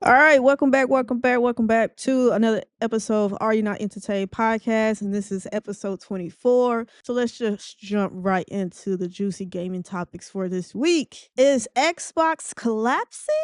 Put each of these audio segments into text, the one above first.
All right, welcome back to another episode of Are You Not Entertained podcast, and this is episode 24. So let's just jump right into the juicy gaming topics for this week. Is Xbox collapsing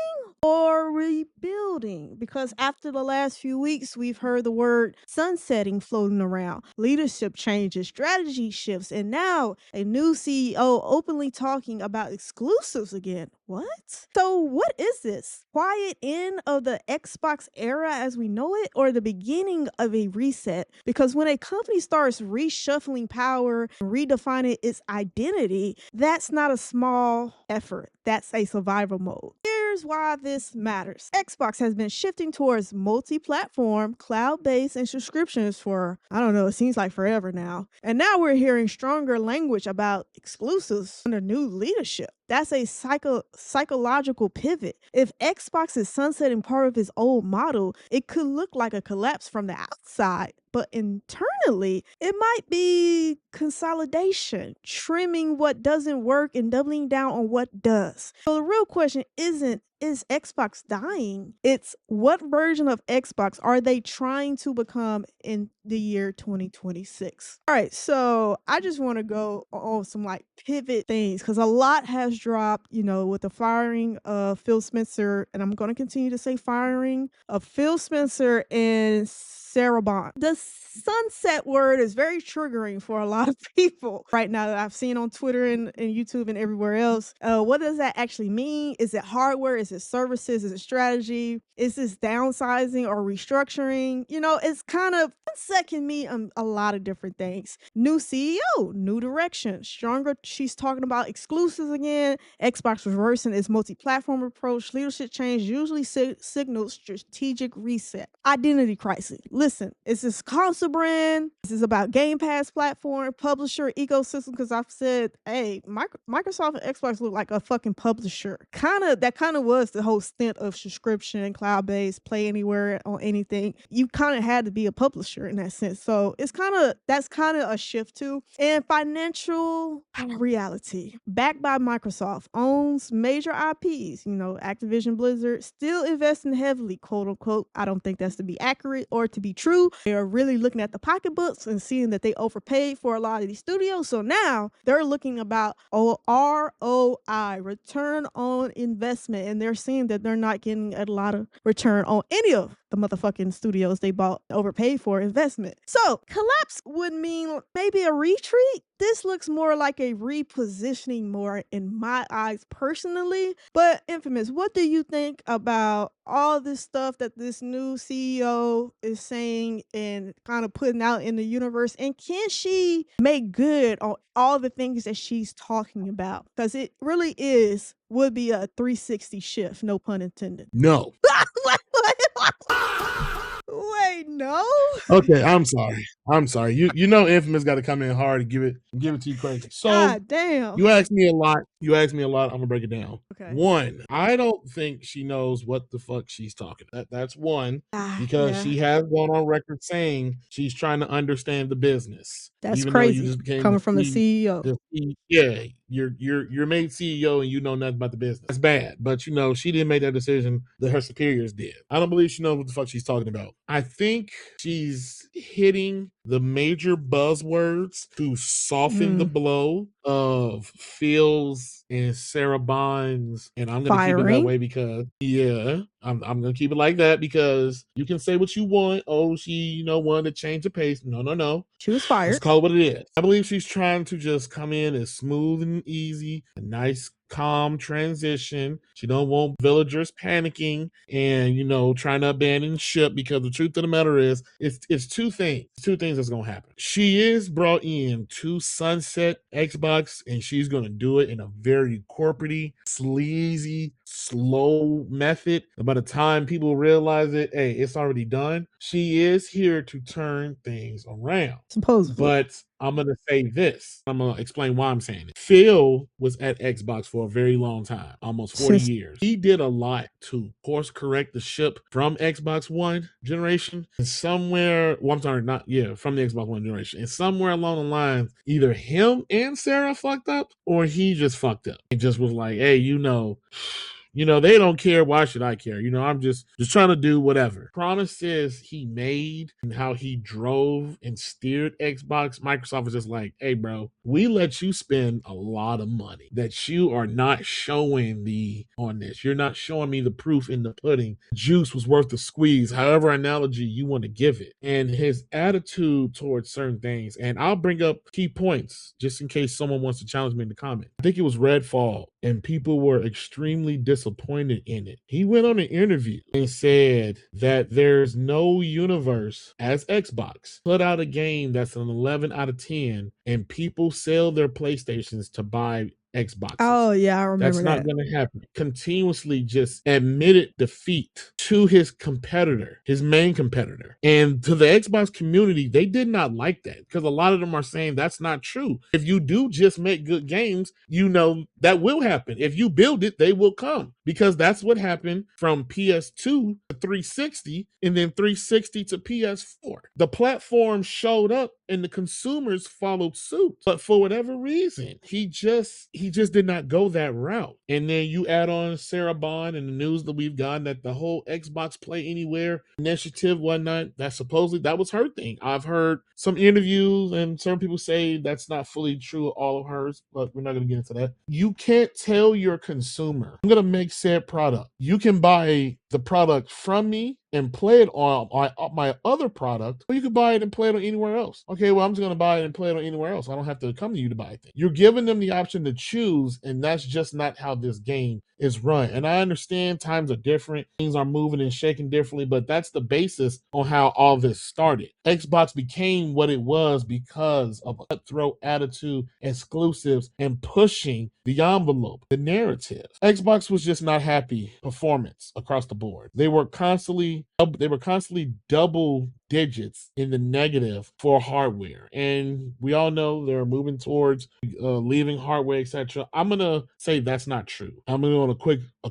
or rebuilding? Because after the last few weeks, we've heard the word sunsetting floating around, leadership changes, strategy shifts, and now a new CEO openly talking about exclusives again. What? So what is this? Quiet end of the Xbox era as we know it, or the beginning of a reset? Because when a company starts reshuffling power and redefining its identity, that's not a small effort. That's a survival mode. Here's why this matters. Xbox has been shifting towards multi-platform, cloud-based, and subscriptions for, I don't know, it seems like forever now. And now we're hearing stronger language about exclusives under new leadership. That's a psychological pivot. If Xbox is sunsetting part of its old model, it could look like a collapse from the outside, but internally, it might be consolidation, trimming what doesn't work and doubling down on what does. So the real question isn't, is Xbox dying? It's, what version of Xbox are they trying to become in the year 2026? All right, so I just want to go on some like pivot things because a lot has dropped, with the firing of Phil Spencer, and I'm going to continue to say firing of Phil Spencer and Sarah Bond. The sunset word is very triggering for a lot of people right now that I've seen on Twitter and YouTube and everywhere else. What does that actually mean? Is it hardware? Is it services? Is it strategy? Is this downsizing or restructuring? It's kind of, sunset can mean a lot of different things. New CEO, new direction, stronger. She's talking about exclusives again. Xbox reversing its multi-platform approach. Leadership change usually signals strategic reset. Identity crisis. Listen, is this console brand? Is this about Game Pass platform, publisher, ecosystem? Because I've said, hey, Microsoft and Xbox look like a fucking publisher. That kind of was the whole stint of subscription, cloud-based, play anywhere on anything. You kind of had to be a publisher in that sense. So that's kind of a shift too. And financial reality. Backed by Microsoft, owns major IPs, Activision Blizzard, still investing heavily, quote unquote. I don't think that's to be accurate or to be true. They are really looking at the pocketbooks and seeing that they overpaid for a lot of these studios. So now they're looking about ROI, return on investment, and they're seeing that they're not getting a lot of return on any of the motherfucking studios they bought, overpaid for investment. So collapse would mean maybe a retreat. This looks more like a repositioning more in my eyes personally. But Infamous, what do you think about all this stuff that this new CEO is saying and kind of putting out in the universe? And can she make good on all the things that she's talking about? Because it really would be a 360 shift, no pun intended. No. Wait, no? Okay, I'm sorry. You know Infamous got to come in hard and give it to you crazy. So God damn. You asked me a lot. I'm gonna break it down. Okay. One, I don't think she knows what the fuck she's talking about. That's one, because she has gone on record saying she's trying to understand the business. That's even crazy. Though you just became coming from the CEO. Yeah, you're made CEO and you know nothing about the business. That's bad. But she didn't make that decision. That her superiors did. I don't believe she knows what the fuck she's talking about. I think she's hitting the major buzzwords to soften the blow of Phil's and Sarah Bond's, and I'm gonna keep it that way because I'm gonna keep it like that because you can say what you want. Oh, she wanted to change the pace. No. She was fired. Let's call it what it is. I believe she's trying to just come in as smooth and easy, a nice calm transition. She don't want villagers panicking and trying to abandon ship, because the truth of the matter is it's two things that's gonna happen. She is brought in to sunset Xbox, and she's gonna do it in a very corporate-y, sleazy, slow method. And by the time people realize it, hey, it's already done. She is here to turn things around. Supposedly. But I'm going to say this. I'm going to explain why I'm saying it. Phil was at Xbox for a very long time, almost 40 years. He did a lot to course correct the ship from Xbox One generation. And from the Xbox One generation. And somewhere along the lines, either him and Sarah fucked up or he just fucked up. He just was like, hey, You know, they don't care. Why should I care? You know, I'm just trying to do whatever. Promises he made and how he drove and steered Xbox, Microsoft was just like, hey, bro, we let you spend a lot of money that you are not showing me on this. You're not showing me the proof in the pudding. Juice was worth the squeeze, however analogy you want to give it. And his attitude towards certain things, and I'll bring up key points just in case someone wants to challenge me in the comment. I think it was Redfall, and people were extremely disappointed in it. He went on an interview and said that there's no universe as Xbox put out a game that's an 11 out of 10 and people sell their PlayStations to buy Xboxes. Oh, yeah, I That's remember not that. going to happen. Continuously just admitted defeat to his competitor, his main competitor. And to the Xbox community, they did not like that because a lot of them are saying that's not true. If you do just make good games, you know that will happen. If you build it, they will come because that's what happened from PS2 to 360 and then 360 to PS4. The platform showed up and the consumers followed suit. But for whatever reason, he just did not go that route. And then you add on Sarah Bond and the news that we've gotten that the whole Xbox Play Anywhere initiative, whatnot, that supposedly that was her thing. I've heard some interviews and some people say that's not fully true, all of hers, but we're not going to get into that. You can't tell your consumer, I'm going to make said product. You can buy the product from me and play it on my other product, or you could buy it and play it on anywhere else. Okay, well, I'm just going to buy it and play it on anywhere else. I don't have to come to you to buy it. You're giving them the option to choose, and that's just not how this game is run. And I understand times are different, things are moving and shaking differently, but that's the basis on how all this started. Xbox became what it was because of a cutthroat attitude, exclusives, and pushing the envelope, the narrative. Xbox was just not happy performance across the board. They were constantly double digits in the negative for hardware, and we all know they're moving towards leaving hardware, etc. I'm gonna say that's not true. I'm gonna go on a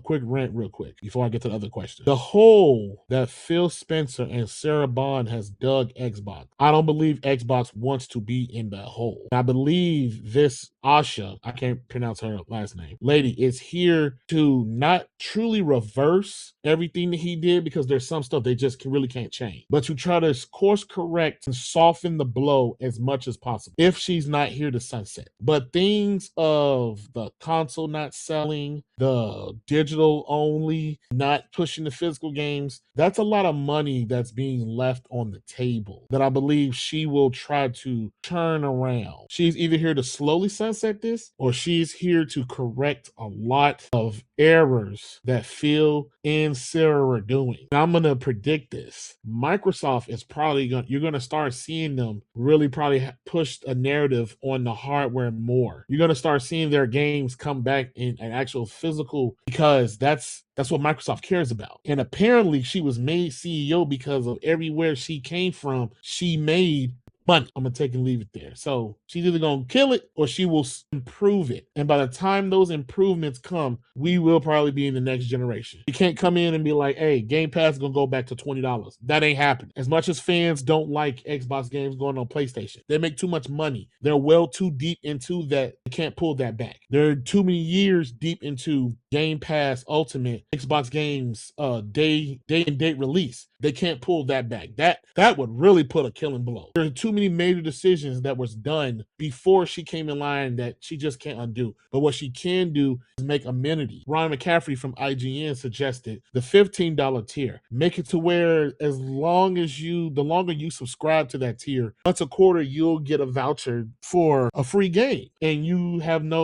quick rant real quick before I get to the other question. The hole that Phil Spencer and Sarah Bond has dug Xbox, I don't believe Xbox wants to be in that hole. I believe this Asha, I can't pronounce her last name, lady is here to not truly reverse everything that he did because there's some stuff they just really can't change, but to try to course correct and soften the blow as much as possible if she's not here to sunset. But things of the console not selling, the digital only, not pushing the physical games, that's a lot of money that's being left on the table that I believe she will try to turn around. She's either here to slowly sunset this or she's here to correct a lot of errors that Phil and Sarah are doing. Now, I'm going to predict this. Microsoft is probably you're going to start seeing them really probably push a narrative on the hardware more. You're going to start seeing their games come back in an actual physical because that's what Microsoft cares about. And apparently she was made CEO because of everywhere she came from, she made money. I'm gonna take and leave it there. So she's either gonna kill it or she will improve it. And by the time those improvements come, we will probably be in the next generation. You can't come in and be like, hey, Game Pass is gonna go back to $20. That ain't happening. As much as fans don't like Xbox games going on PlayStation, they make too much money. They're well too deep into that. They can't pull that back. They're too many years deep into Game Pass Ultimate Xbox games day and date release. They can't pull that back. That would really put a killing blow. There are too many major decisions that was done before she came in line that she just can't undo. But what she can do is make amenities. Ryan McCaffrey from IGN suggested the $15 tier. Make it to where the longer you subscribe to that tier, once a quarter you'll get a voucher for a free game. And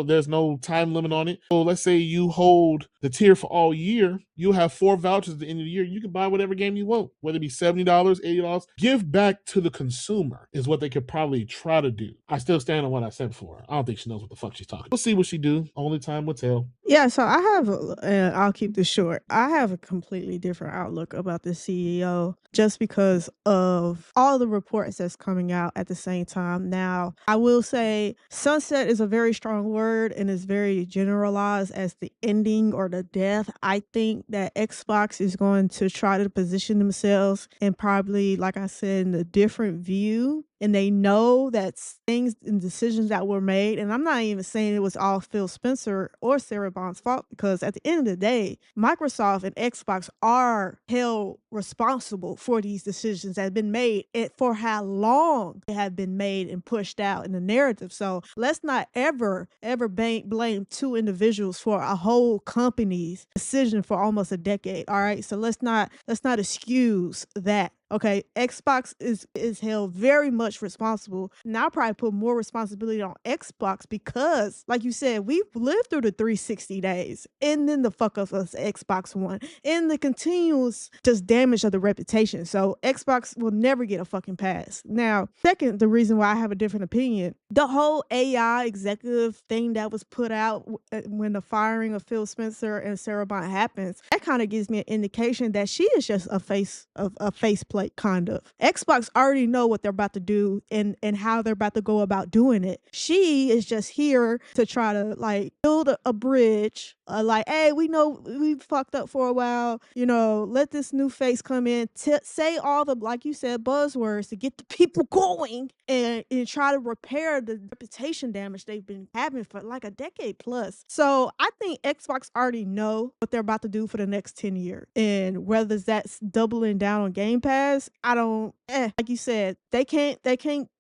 there's no time limit on it. So let's say you hold the tier for all year, you'll have 4 vouchers at the end of the year. You can buy whatever game you want, whether it be $70, $80. Give back to the consumer is what they could probably try to do. I still stand on what I said before. I don't think she knows what the fuck she's talking. We'll see what she do. Only time will tell. Yeah, so I have, and I'll keep this short. I have a completely different outlook about the CEO just because of all the reports that's coming out at the same time. Now, I will say sunset is a very strong word and is very generalized as the ending or the death. I think that Xbox is going to try to position themselves and probably, like I said, in a different view and they know that things and decisions that were made, and I'm not even saying it was all Phil Spencer or Sarah Bond's fault, because at the end of the day, Microsoft and Xbox are held responsible for these decisions that have been made and for how long they have been made and pushed out in the narrative. So let's not ever blame two individuals for a whole company's decision for almost a decade. All right, so let's not excuse that. Okay, Xbox is held very much responsible. Now I probably put more responsibility on Xbox because, like you said, we've lived through the 360 days, and then the fuck up of Xbox One, and the continuous just damage of the reputation. So Xbox will never get a fucking pass. Now, second, the reason why I have a different opinion, the whole AI executive thing that was put out when the firing of Phil Spencer and Sarah Bond happens, that kind of gives me an indication that she is just a faceplate, kind of. Xbox already know what they're about to do and how they're about to go about doing it. She is just here to try to like build a bridge, like, hey, we know we fucked up for a while, let this new face come in, say all the, like you said, buzzwords to get the people going and try to repair the reputation damage they've been having for like a decade plus. So I think Xbox already know what they're about to do for the next 10 years, and whether that's doubling down on Game Pass, I don't, like you said, they can't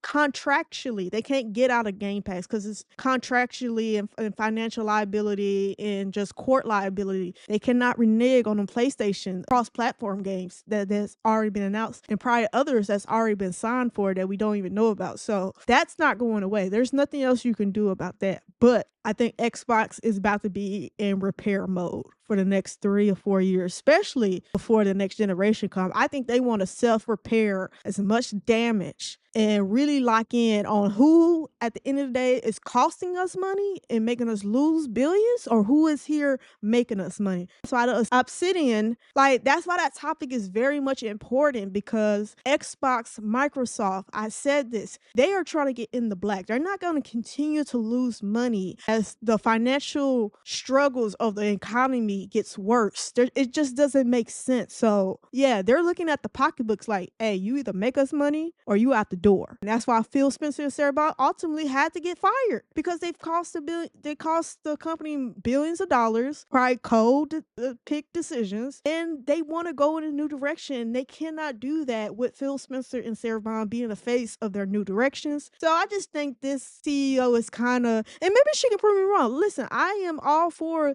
contractually, they can't get out of Game Pass because it's contractually and financial liability and just court liability. They cannot renege on the PlayStation cross-platform games that's already been announced, and probably others that's already been signed for that we don't even know about. So that's not going away. There's nothing else you can do about that. But I think Xbox is about to be in repair mode for the next 3 or 4 years, especially before the next generation comes. I think they want to self-repair as much damage and really lock in on who, at the end of the day, is costing us money and making us lose billions, or who is here making us money. So Obsidian, like, that's why that topic is very much important, because Xbox, Microsoft, I said this, they are trying to get in the black. They're not going to continue to lose money as the financial struggles of the economy gets worse. It just doesn't make sense. So yeah, they're looking at the pocketbooks like, hey, you either make us money or you out the door. And that's why Phil Spencer and Sarah Bond ultimately had to get fired, because they cost the company billions of dollars, probably cold pick decisions, and they want to go in a new direction. They cannot do that with Phil Spencer and Sarah Bond being the face of their new directions. So I just think this CEO is kind of, and maybe she can prove me wrong. Listen, I am all for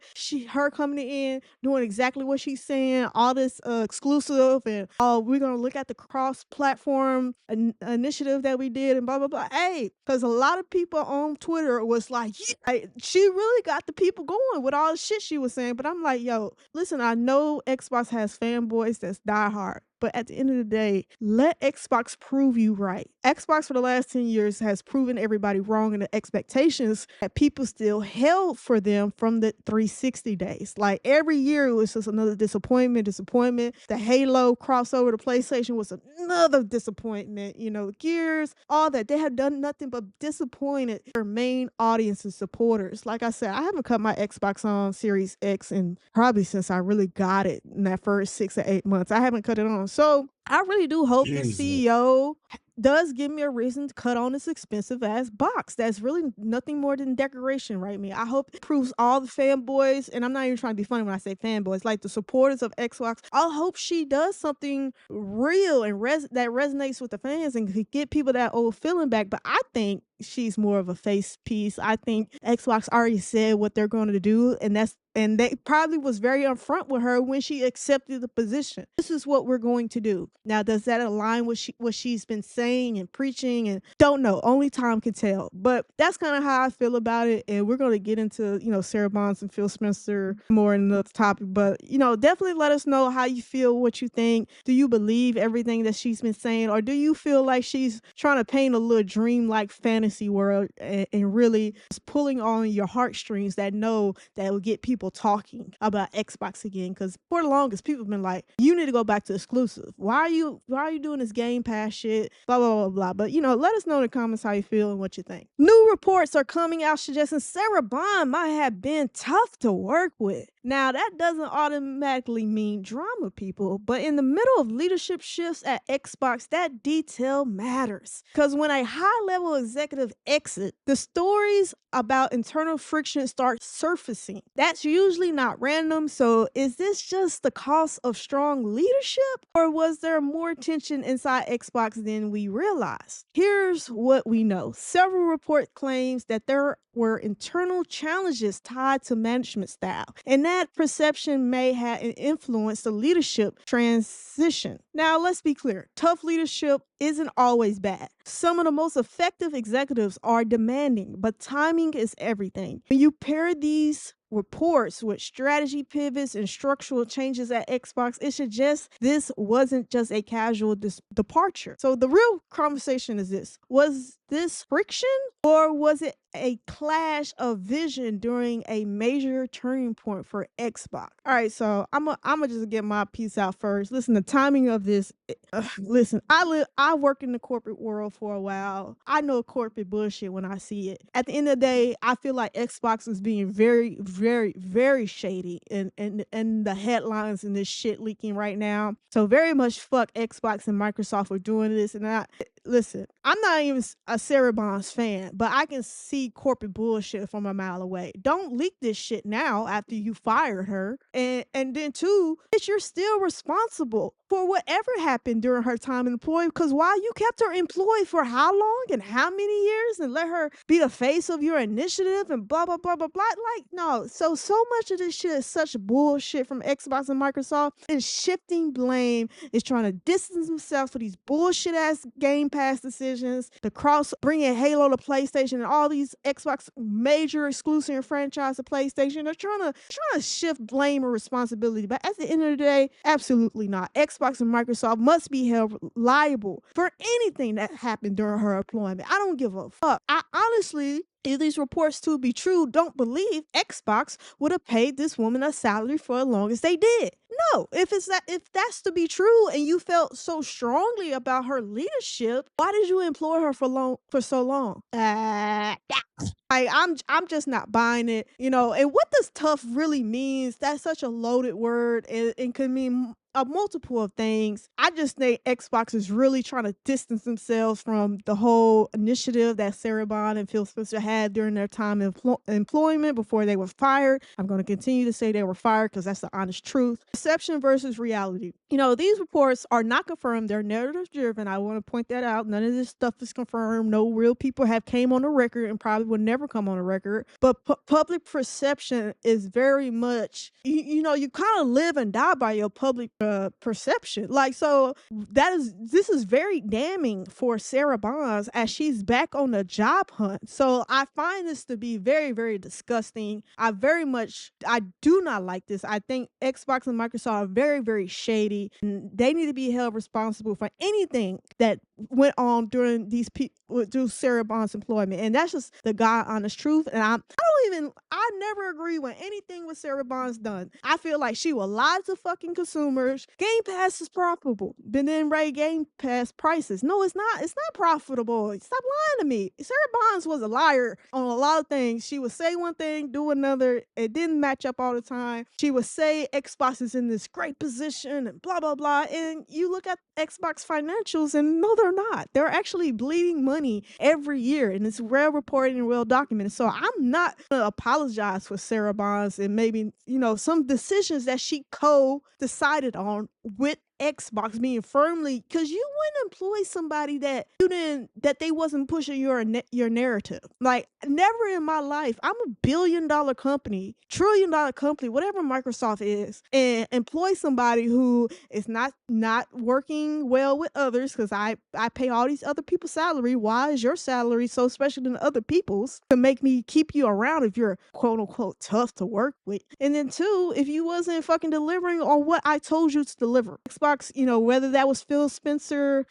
her coming in, doing exactly what she's saying, all this exclusive, and we're gonna look at the cross-platform initiative that we did, and blah blah blah. Hey, because a lot of people on Twitter was like, yeah, she really got the people going with all the shit she was saying. But I'm like, yo, listen, I know Xbox has fanboys that's diehard, but at the end of the day, let Xbox prove you right. Xbox for the last 10 years has proven everybody wrong in the expectations that people still held for them from the 360 days. Like every year it was just another disappointment. The Halo crossover to PlayStation was another disappointment. Gears, all that. They have done nothing but disappointed their main audience and supporters. Like I said, I haven't cut my Xbox on Series X in probably since I really got it in that first 6 or 8 months. I haven't cut it on. So I really do hope the CEO does give me a reason to cut on this expensive ass box. That's really nothing more than decoration, right? I hope it proves all the fanboys, and I'm not even trying to be funny when I say fanboys, like the supporters of Xbox. I hope she does something real and that resonates with the fans and could get people that old feeling back. But I think she's more of a face piece. I think Xbox already said what they're going to do, and they probably was very upfront with her when she accepted the position. This is what we're going to do. Now, does that align with what she's been saying and preaching? And don't know. Only time can tell. But that's kind of how I feel about it. And we're going to get into, Sarah Bonds and Phil Spencer more in the topic. But, definitely let us know how you feel, what you think. Do you believe everything that she's been saying? Or do you feel like she's trying to paint a little dream-like fantasy world and really just pulling on your heartstrings that will get people talking about Xbox again? Because for the longest, people have been like, you need to go back to exclusive. Why are you doing this Game Pass shit? Blah blah blah blah. But let us know in the comments how you feel and what you think. New reports are coming out suggesting Sarah Bond might have been tough to work with. Now, that doesn't automatically mean drama, people, but in the middle of leadership shifts at Xbox, that detail matters. Because when a high level executive exit, the stories about internal friction start surfacing. That's usually not random. So, is this just the cost of strong leadership, or was there more tension inside Xbox than we realized? Here's what we know. Several report claims that there were internal challenges tied to management style, and that perception may have influenced the leadership transition. Now, let's be clear, tough leadership isn't always bad. Some of the most effective executives are demanding, but timing is everything. When you pair these reports with strategy pivots and structural changes at Xbox, it suggests this wasn't just a casual departure. So the real conversation is this: was this friction, or was it a clash of vision during a major turning point for Xbox? All right, so I'm gonna just get my piece out first. Listen, the timing of this. Listen, I work in the corporate world for a while. I know corporate bullshit when I see it. At the end of the day, I feel like Xbox is being very, very, very shady, and the headlines and this shit leaking right now. So very much fuck Xbox and Microsoft for doing this. And listen, I'm not even a Sarah Bonds fan, but I can see corporate bullshit from a mile away. Don't leak this shit now after you fired her. And then two, bitch, you're still responsible for whatever happened during her time employed, because while you kept her employed for how long and how many years and let her be the face of your initiative and blah blah blah blah blah. Like, no. So much of this shit is such bullshit from Xbox and Microsoft, and shifting blame is trying to distance themselves for these bullshit ass Game Pass decisions, the cross bringing Halo to PlayStation and all these Xbox major exclusive franchise to PlayStation. They're trying to shift blame and responsibility, but at the end of the day, absolutely not. Xbox and Microsoft must be held liable for anything that happened during her employment. I don't give a fuck. I honestly, if these reports to be true, don't believe Xbox would have paid this woman a salary for as long as they did. No, if that's to be true, and you felt so strongly about her leadership, why did you employ her for so long? I'm just not buying it, and what does tough really means, that's such a loaded word, and can mean a multiple of things. I just think Xbox is really trying to distance themselves from the whole initiative that Sarah Bond and Phil Spencer had during their time in employment before they were fired. I'm going to continue to say they were fired because that's the honest truth. Perception versus reality. These reports are not confirmed. They're narrative driven. I want to point that out. None of this stuff is confirmed. No real people have came on the record and probably will never come on the record. But public perception is very much, you kind of live and die by your public perception. So this is very damning for Sarah Bonds as she's back on the job hunt. So I find this to be very, very disgusting. I do not like this. I think Xbox and Microsoft are very, very shady. And they need to be held responsible for anything that went on during through Sarah Bonds' employment. And that's just the God honest truth. And I never agree with anything with Sarah Bonds done. I feel like she will lie to fucking consumers. Game Pass is profitable, but then rate Game Pass prices. No, it's not. It's not profitable. Stop lying to me. Sarah Bonds was a liar on a lot of things. She would say one thing, do another. It didn't match up all the time. She would say Xbox is in this great position and blah, blah, blah. And you look at Xbox financials and no, they're not. They're actually bleeding money every year, and it's well reported and well documented. So I'm not going to apologize for Sarah Bonds and maybe, some decisions that she co-decided on with Xbox being firmly, because you wouldn't employ somebody that they wasn't pushing your narrative. Like, never in my life. I'm a $1 billion company, $1 trillion company, whatever Microsoft is, and employ somebody who is not working well with others, because I pay all these other people's salary. Why is your salary so special than other people's to make me keep you around if you're quote unquote tough to work with? And then two, if you wasn't fucking delivering on what I told you to deliver. Xbox Xbox, whether that was Phil Spencer,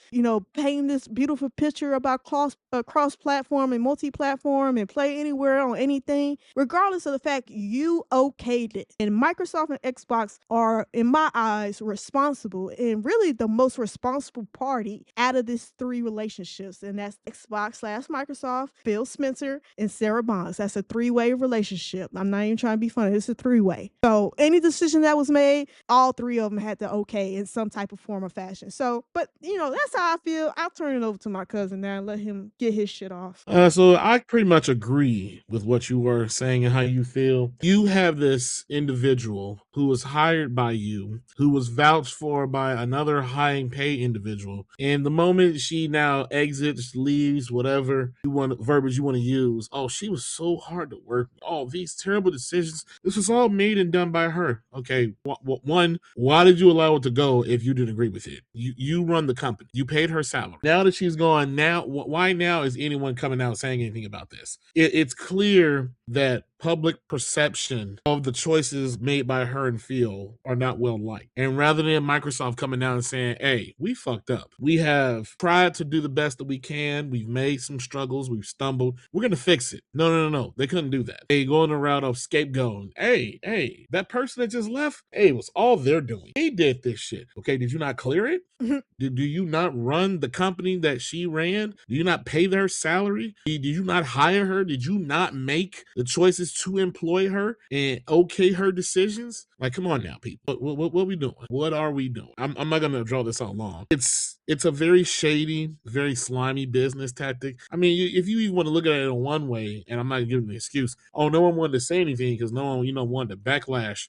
painting this beautiful picture about cross platform and multi platform and play anywhere on anything, regardless of the fact you okayed it. And Microsoft and Xbox are, in my eyes, responsible and really the most responsible party out of these three relationships. And that's Xbox/Microsoft, Phil Spencer, and Sarah Bonds. That's a three-way relationship. I'm not even trying to be funny. It's a three-way. So any decision that was made, all three of them had to okay in some type of form or fashion. So, but that's how I feel. I'll turn it over to my cousin now and let him get his shit off. So I pretty much agree with what you were saying and how you feel. You have this individual who was hired by you, who was vouched for by another high paid individual. And the moment she now exits, leaves, whatever verbiage you want to use, oh, she was so hard to work. Oh, these terrible decisions. This was all made and done by her. Okay, one, why did you allow it to go if you didn't agree with it? You run the company. You paid her salary. Now that she's gone, why now is anyone coming out saying anything about this? It's clear that public perception of the choices made by her and Phil are not well liked. And rather than Microsoft coming out and saying, hey, we fucked up. We have tried to do the best that we can. We've made some struggles. We've stumbled. We're going to fix it. No. They couldn't do that. They go on the route of scapegoating. Hey, that person that just left, hey, it was all they're doing. They did this shit. Okay, did you not clear it? Do you not run the company that she ran? Do you not pay their salary? Did you not hire her? Did you not make the choices to employ her and okay her decisions? Like, come on now, people. What are we doing? What are we doing? I'm not going to draw this out long. It's a very shady, very slimy business tactic. I mean, if you even want to look at it in one way, and I'm not giving an excuse, oh, no one wanted to say anything because no one, wanted to backlash,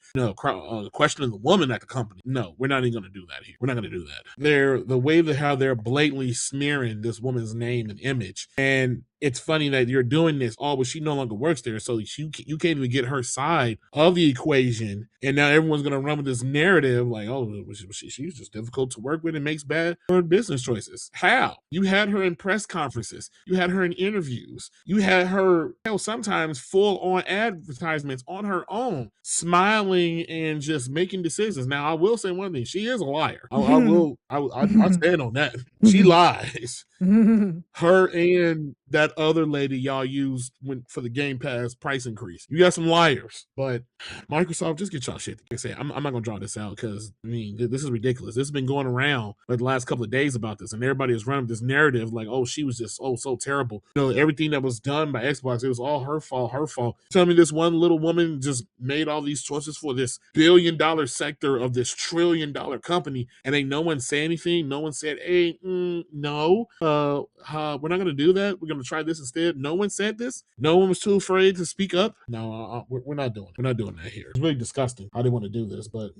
questioning the woman at the company. No, we're not even going to do that here. We're not going to do that. The way that how they're blatantly smearing this woman's name and image, and it's funny that you're doing this, but she no longer works there, so you can't even get her side of the equation, and now everyone's going to run with this narrative like, oh, she's just difficult to work with and makes bad business choices. How? You had her in press conferences. You had her in interviews. You had her, sometimes full-on advertisements on her own, smiling and just making decisions. Now, I will say one thing. She is a liar. I stand on that. She lies. Her and that other lady y'all used for the Game Pass price increase. You got some liars, but Microsoft, just get y'all shit. Like I say, I'm not gonna draw this out because this is ridiculous. This has been going around like the last couple of days about this, and everybody is running this narrative like, oh, she was just so terrible. Everything that was done by Xbox, it was all her fault. Tell me this one little woman just made all these choices for this billion-dollar sector of this trillion-dollar company, and ain't no one say anything. No one said, hey, no, we're not gonna do that. We're gonna try this instead. No one said this. No one was too afraid to speak up. No, we're not doing it. We're not doing that here. It's really disgusting. I didn't want to do this, but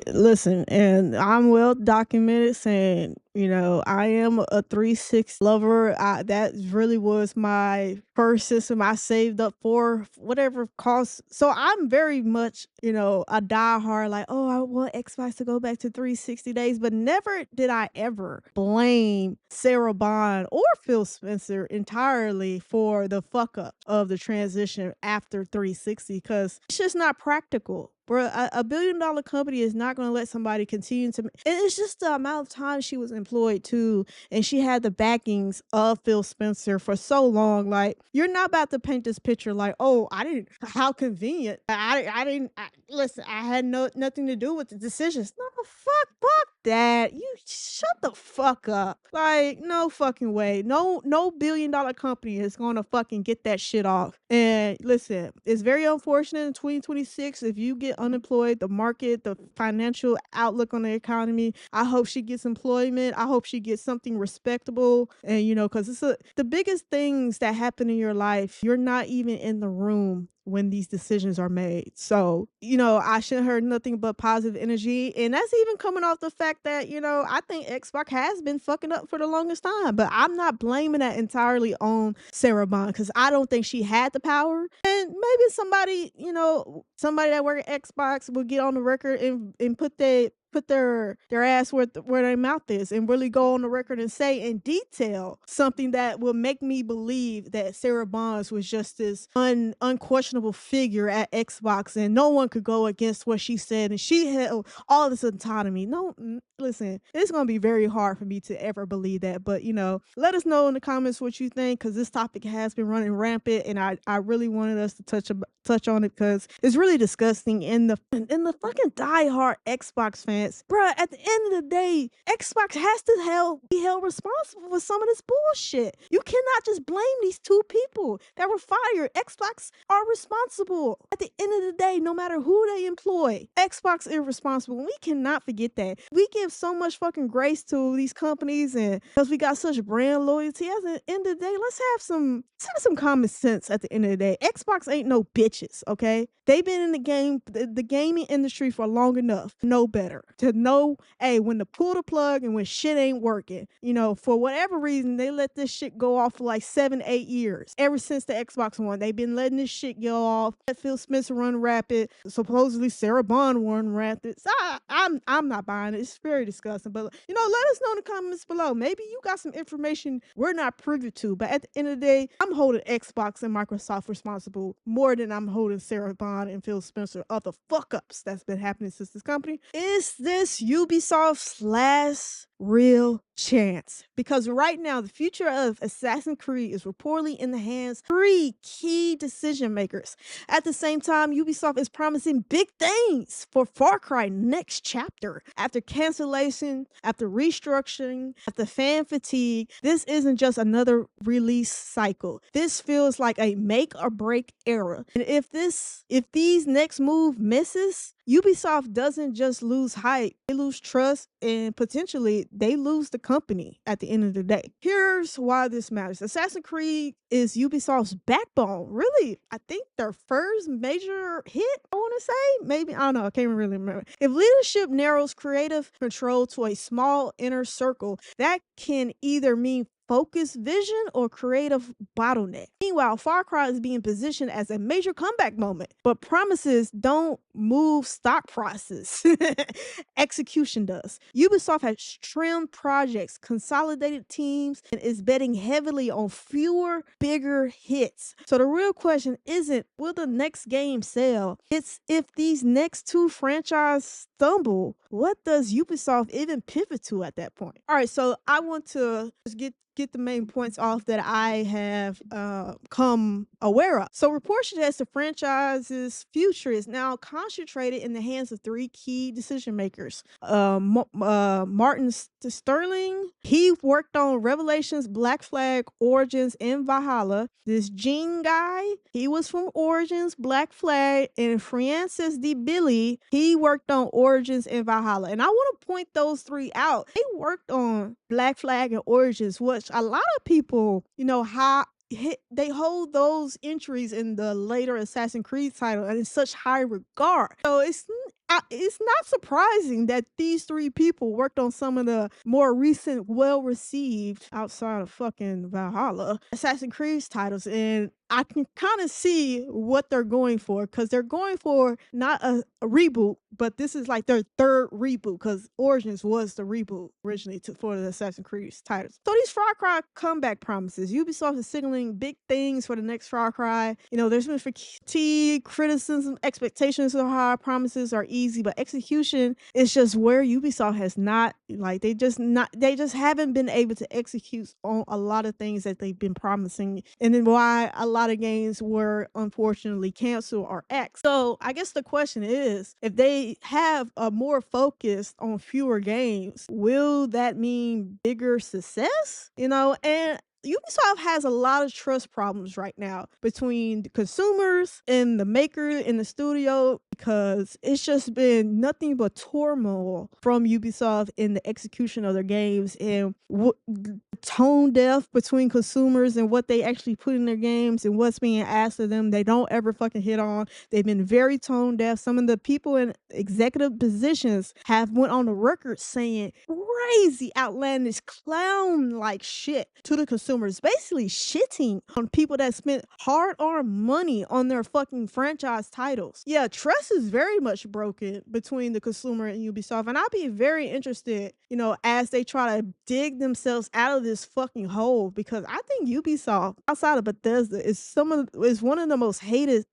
listen, and I'm well documented saying, I am a 360 lover. That really was my first system I saved up for, whatever cost. So I'm very much, a diehard, like, oh, I want Xbox to go back to 360 days, but never did I ever blame Sarah Bond or Phil Spencer entirely for the fuck up of the transition after 360, because it's just not practical. Bro, a billion-dollar company is not going to let somebody continue to. It's just the amount of time she was employed too, and she had the backings of Phil Spencer for so long. Like, you're not about to paint this picture like, oh, I didn't. How convenient. I didn't. Listen, I had nothing to do with the decisions. No, fuck that. You shut the fuck up. Like, no fucking way. No billion-dollar company is going to fucking get that shit off. And listen, it's very unfortunate in 2026 if you get unemployed, the market, the financial outlook on the economy. I hope she gets employment. I hope she gets something respectable. And because it's the biggest things that happen in your life, you're not even in the room when these decisions are made. So, I should have heard nothing but positive energy. And that's even coming off the fact that, I think Xbox has been fucking up for the longest time. But I'm not blaming that entirely on Sarah Bond, because I don't think she had the power. And maybe somebody that work at Xbox will get on the record and put put their ass where their mouth is and really go on the record and say in detail something that will make me believe that Sarah Bonds was just this unquestionable figure at Xbox and no one could go against what she said and she had all this autonomy. No, listen, it's gonna be very hard for me to ever believe that. But let us know in the comments what you think, because this topic has been running rampant, and I really wanted us to touch on it because it's really disgusting. In the fucking diehard Xbox fans, bruh, at the end of the day, Xbox has to be held responsible for some of this bullshit. You cannot just blame these two people that were fired. Xbox are responsible. At the end of the day, no matter who they employ, Xbox is responsible. We cannot forget that. We give so much fucking grace to these companies, and because we got such brand loyalty, at the end of the day, let's have some common sense. At the end of the day, Xbox ain't no bitches, okay? They've been in the gaming industry for long enough to know better, to know, hey, when to pull the plug and when shit ain't working. For whatever reason, they let this shit go off for like 7-8 years. Ever since the Xbox One, they've been letting this shit go off. Let Phil Spencer run rapid. Supposedly Sarah Bond run rapid. So I'm not buying it. It's very disgusting. But let us know in the comments below. Maybe you got some information we're not privy to. But at the end of the day, I'm holding Xbox and Microsoft responsible more than I'm holding Sarah Bond and Phil Spencer of the fuck ups that's been happening since this company. Is this Ubisoft's last real chance? Because right now the future of Assassin's Creed is reportedly in the hands of 3 key decision makers. At the same time, Ubisoft is promising big things for Far Cry next chapter. After cancellation, after restructuring, after fan fatigue, this isn't just another release cycle. This feels like a make or break era. And if these next move misses, Ubisoft doesn't just lose hype, they lose trust, and potentially they lose the company at the end of the day. Here's why this matters. Assassin's Creed is Ubisoft's backbone. Really, I think their first major hit, I want to say. Maybe, I don't know, I can't really remember. If leadership narrows creative control to a small inner circle, that can either mean focused vision or creative bottleneck. Meanwhile, Far Cry is being positioned as a major comeback moment, but promises don't move stock prices. Execution does. Ubisoft has trimmed projects, consolidated teams, and is betting heavily on fewer, bigger hits. So the real question isn't, will the next game sell? It's, if these next 2 franchises stumble, what does Ubisoft even pivot to at that point? All right, so I want to just get the main points off that I have come aware of. So reports suggest the franchise's future is now concentrated in the hands of 3 key decision makers. Martin Sterling, he worked on Revelations, Black Flag, Origins, and Valhalla. This Gene guy, he was from Origins, Black Flag, and Francis D. Billy, he worked on Origins and Valhalla. And I want to point those 3 out. They worked on Black Flag and Origins, which a lot of people, they hold those entries in the later Assassin's Creed title and in such high regard. So it's not surprising that these 3 people worked on some of the more recent, well-received, outside of fucking Valhalla, Assassin's Creed titles. And I can kind of see what they're going for, because they're going for not a reboot, but this is like their 3rd reboot, because Origins was the reboot originally for the Assassin's Creed titles. So these Far Cry comeback promises, Ubisoft is signaling big things for the next Far Cry. There's been fatigue, criticism, expectations are high, promises are easy, but execution is just where Ubisoft has not, they just haven't been able to execute on a lot of things that they've been promising, and then why a lot of games were unfortunately canceled or axed. So I guess the question is, if they have a more focus on fewer games, will that mean bigger success? And Ubisoft has a lot of trust problems right now between the consumers and the maker in the studio, because it's just been nothing but turmoil from Ubisoft in the execution of their games, and tone deaf between consumers and what they actually put in their games and what's being asked of them. They don't ever fucking hit on. They've been very tone deaf. Some of the people in executive positions have went on the record saying, crazy, outlandish, clown-like shit to the consumers, basically shitting on people that spent hard-earned money on their fucking franchise titles. Yeah, trust is very much broken between the consumer and Ubisoft, and I'll be very interested, as they try to dig themselves out of this fucking hole, because I think Ubisoft, outside of Bethesda, is one of the most hated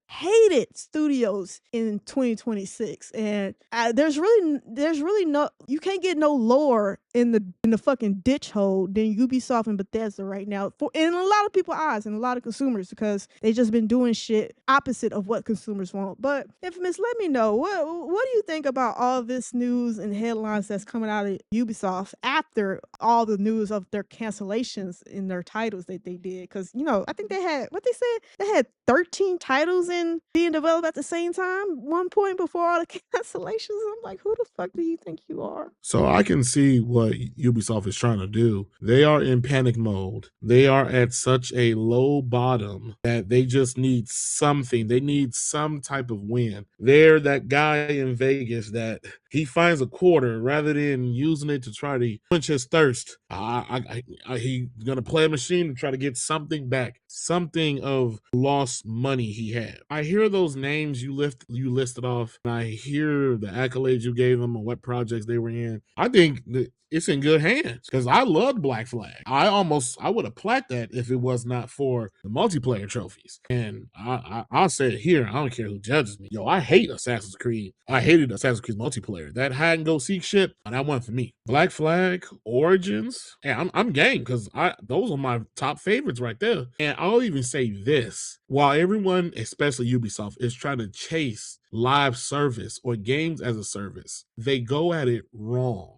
studios in 2026, and there's really no, you can't get no lower in the fucking ditch hole than Ubisoft and Bethesda right now, for in a lot of people's eyes and a lot of consumers, because they just been doing shit opposite of what consumers want. But Infamous, let me know, what do you think about all this news and headlines that's coming out of Ubisoft after all the news of their cancellations in their titles that they did? Because I think they had, what they said, they had 13 titles in being developed at the same time, one point before all the cancellations. I'm like, who the fuck do you think you are? So I can see what Ubisoft is trying to do. They are in panic mode. They are at such a low bottom that they just need something. They need some type of win. They're that guy in Vegas that he finds a quarter rather than using it to try to quench his thirst. He's gonna play a machine to try to get something back, something of lost money he had. I hear those names you listed off, and I hear the accolades you gave them and what projects they were in. I think that it's in good hands because I loved Black Flag. I would have placked that if it was not for the multiplayer trophies. And I'll say it here. I don't care who judges me. Yo, I hate Assassin's Creed. I hated Assassin's Creed multiplayer. That hide and go seek shit, that wasn't for me. Black Flag, Origins, and I'm game because those are my top favorites right there. And I'll even say this: while everyone, especially Ubisoft, is trying to chase live service or games as a service, they go at it wrong.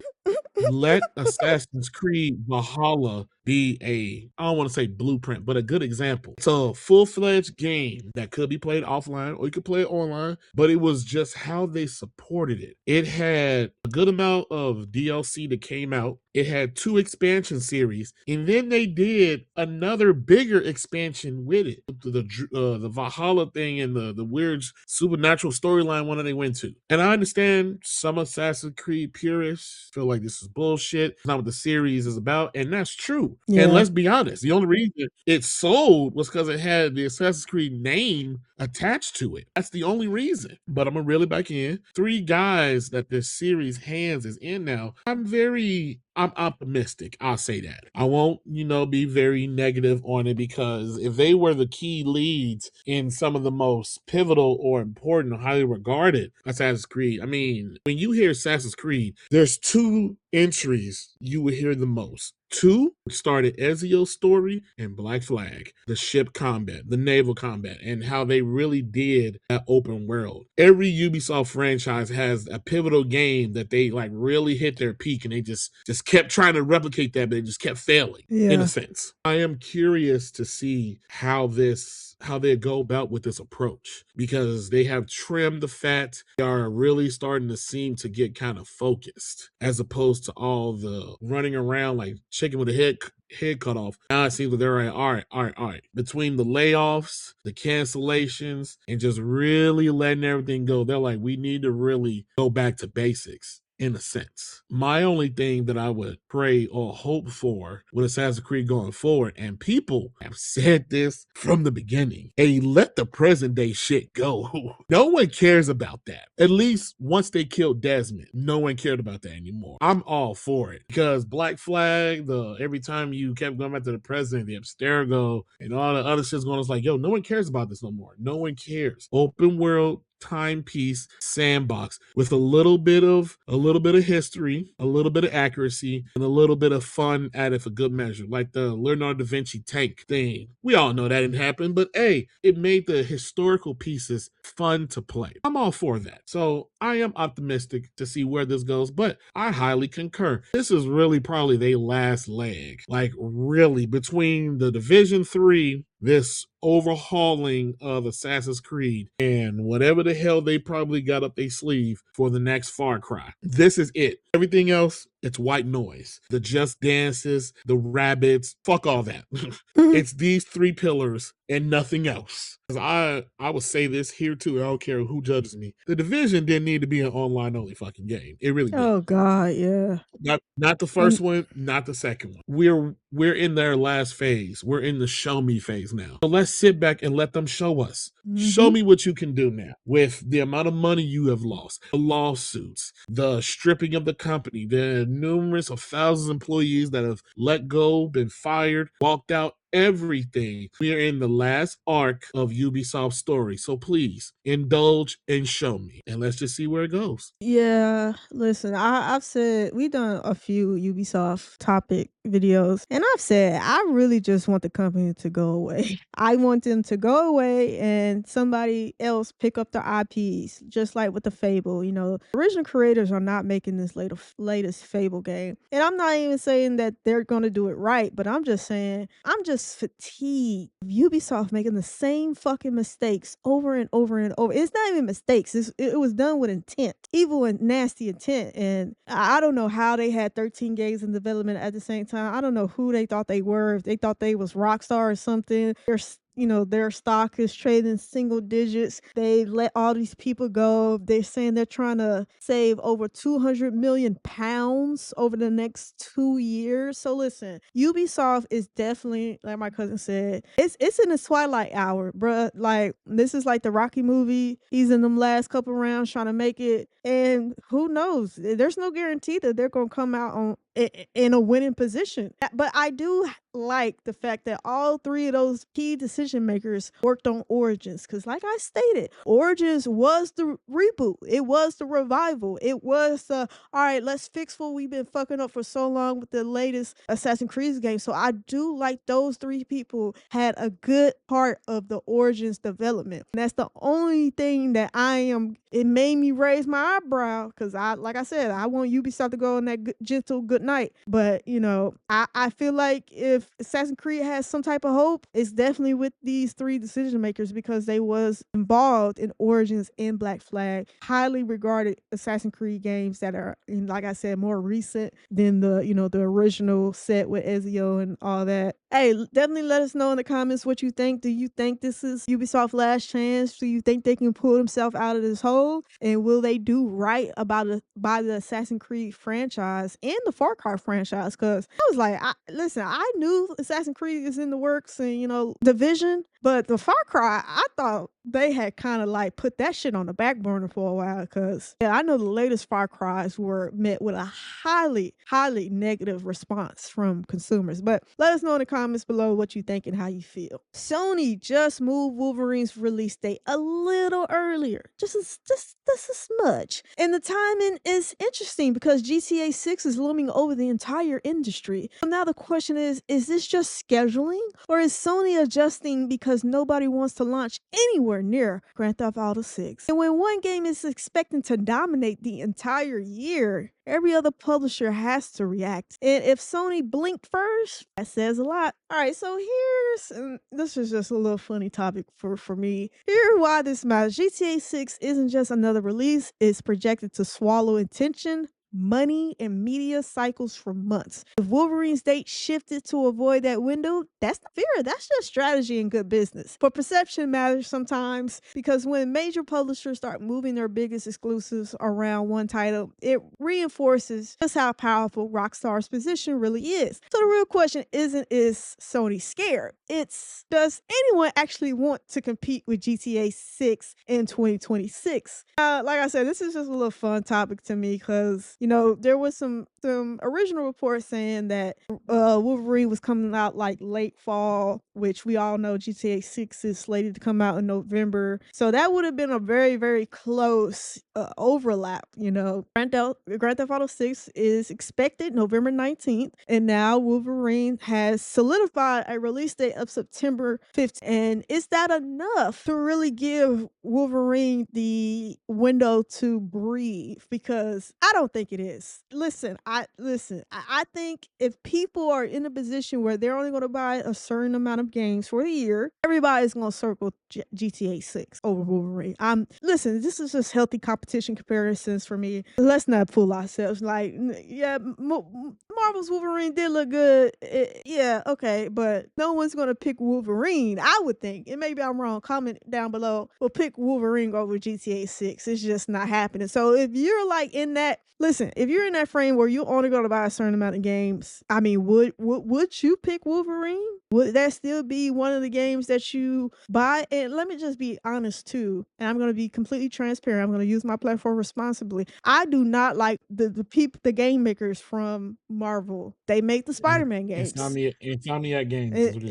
Let Assassin's Creed Valhalla be I don't want to say blueprint, but a good example. It's a full-fledged game that could be played offline or you could play it online, but it was just how they supported it. It had a good amount of DLC that came out. It had 2 expansion series, and then they did another bigger expansion with it. The Valhalla thing and the weird supernatural storyline one that they went to. And I understand some Assassin's Creed purists feel like this is bullshit. It's not what the series is about, and that's true. Yeah. And let's be honest, the only reason it sold was because it had the Assassin's Creed name attached to it. That's the only reason. But I'm gonna reel it back in. 3 guys that this series hands is in now. I'm optimistic. I'll say that. I won't, be very negative on it, because if they were the key leads in some of the most pivotal or important or highly regarded Assassin's Creed, I mean, when you hear Assassin's Creed, there's 2 entries you would hear the most. 2 started Ezio's story and Black Flag, the ship combat, the naval combat, and how they really did that open world. Every Ubisoft franchise has a pivotal game that they really hit their peak, and they just kept trying to replicate that, but they just kept failing, in a sense. I am curious to see how they go about with this approach, because they have trimmed the fat. They are really starting to seem to get kind of focused, as opposed to all the running around like chicken with a head cut off. Now it seems like they're all right. Between the layoffs, the cancellations, and just really letting everything go, they're like, we need to really go back to basics. In a sense, my only thing that I would pray or hope for with Assassin's Creed going forward, and people have said this from the beginning, let the present day shit go. No one cares about that. At least once they killed Desmond, no one cared about that anymore. I'm all for it, because Black Flag, every time you kept going back to the president, the Abstergo, and all the other shit's going on, it's like, yo, no one cares about this no more. No one cares. Open world timepiece sandbox with a little bit of history, a little bit of accuracy, and a little bit of fun added for good measure, like the Leonardo da Vinci tank thing. We all know that didn't happen, but it made the historical pieces fun to play. I'm all for that. So I am optimistic to see where this goes, but I highly concur. This is really probably their last leg. Really, between the Division 3, this overhauling of Assassin's Creed, and whatever the hell they probably got up their sleeve for the next Far Cry. This is it. Everything else It's white noise. The Just Dances, the rabbits, fuck all that. It's these three pillars and nothing else. I would say this here too. I don't care who judges me. The Division didn't need to be an online only fucking game. It really did. Oh God, yeah. Not the first one, not the second one. We're in their last phase. We're in the show me phase now. So let's sit back and let them show us. Show me what you can do now with the amount of money you have lost, the lawsuits, the stripping of the company, the numerous of thousands of employees that have let go, been fired, walked out, everything. We are in the last arc of Ubisoft's story. So please indulge and show me. And let's just see where it goes. Yeah, listen, I've said we've done a few Ubisoft topic videos, and I've said I really just want the company to go away. I want them to go away and somebody else pick up their IPs, just like with the Fable. Original creators are not making this latest Fable game, and I'm not even saying that they're going to do it right, but I'm just saying I'm just fatigued of Ubisoft making the same fucking mistakes over and over and over. It's not even mistakes; it was done with intent, evil and nasty intent. And I don't know how they had 13 games in development at the same time. I don't know who they thought they were. If they thought they was Rockstar or something. Their stock is trading single digits. They let all these people go. They're saying they're trying to save over 200 million pounds over the next 2 years. So listen, Ubisoft is definitely, like my cousin said, it's in the twilight hour, bruh. Like, this is like the Rocky movie. He's in them last couple rounds trying to make it. And who knows? There's no guarantee that they're going to come out in a winning position. But I do like the fact that all three of those key decision makers worked on Origins, because like I stated, Origins was the reboot. It was the revival. It was the, all right, let's fix what we've been fucking up for so long with the latest Assassin's Creed game. So I do like those three people had a good part of the Origins development. And that's the only thing that it made me raise my eyebrow, because like I said, I want Ubisoft to go on that gentle good night. But I feel like if Assassin's Creed has some type of hope, it's definitely with these three decision makers, because they was involved in Origins and Black Flag, highly regarded Assassin's Creed games that are, like I said, more recent than the original set with Ezio and all that. Hey, definitely let us know in the comments what you think. Do you think this is Ubisoft's last chance? Do you think they can pull themselves out of this hole? And will they do right by the Assassin's Creed franchise and the Far Cry franchise? Because I was like, listen, I knew Assassin's Creed is in the works and Division, but the Far Cry, I thought they had kind of like put that shit on the back burner for a while, because I know the latest Far Cries were met with a highly, highly negative response from consumers. But let us know in the comments below what you think and how you feel. Sony just moved Wolverine's release date a little earlier, just a smudge. And the timing is interesting because GTA 6 is looming over the entire industry. So now the question is this just scheduling, or is Sony adjusting because nobody wants to launch anywhere near Grand Theft Auto 6? And when one game is expecting to dominate the entire year, every other publisher has to react. And if Sony blinked first, that says a lot. All right, so this is just a little funny topic for me. Here's why this matters. GTA 6 isn't just another release. It's projected to swallow attention, money, and media cycles for months. If Wolverine's date shifted to avoid that window, that's not fear. That's just strategy and good business. But perception matters sometimes, because when major publishers start moving their biggest exclusives around one title, it reinforces just how powerful Rockstar's position really is. So the real question isn't, is Sony scared? It's, does anyone actually want to compete with GTA 6 in 2026? Like I said, this is just a little fun topic to me, because there was some original reports saying that Wolverine was coming out like late fall, which we all know GTA 6 is slated to come out in November. So that would have been a very, very close overlap. Grand Theft Auto 6 is expected November 19th, and now Wolverine has solidified a release date of September 15th. And is that enough to really give Wolverine the window to breathe? Because I don't think it is. Listen, I listen. I think if people are in a position where they're only going to buy a certain amount of games for the year, everybody's going to circle GTA 6 over Wolverine. Listen. This is just healthy competition comparisons for me. Let's not fool ourselves. Like, yeah, Marvel's Wolverine did look good. Yeah, okay, but no one's going to pick Wolverine. I would think, and maybe I'm wrong. Comment down below. Will pick Wolverine over GTA 6. It's just not happening. So if you're like in that, listen, if you're in that frame where you're only going to buy a certain amount of games, I mean, would you pick Wolverine? Would that still be one of the games that you buy? And let me just be honest too, and I'm going to be completely transparent. I'm going to use my platform responsibly. I do not like the game makers from Marvel. They make the Spider-Man games. Insomniac Games is what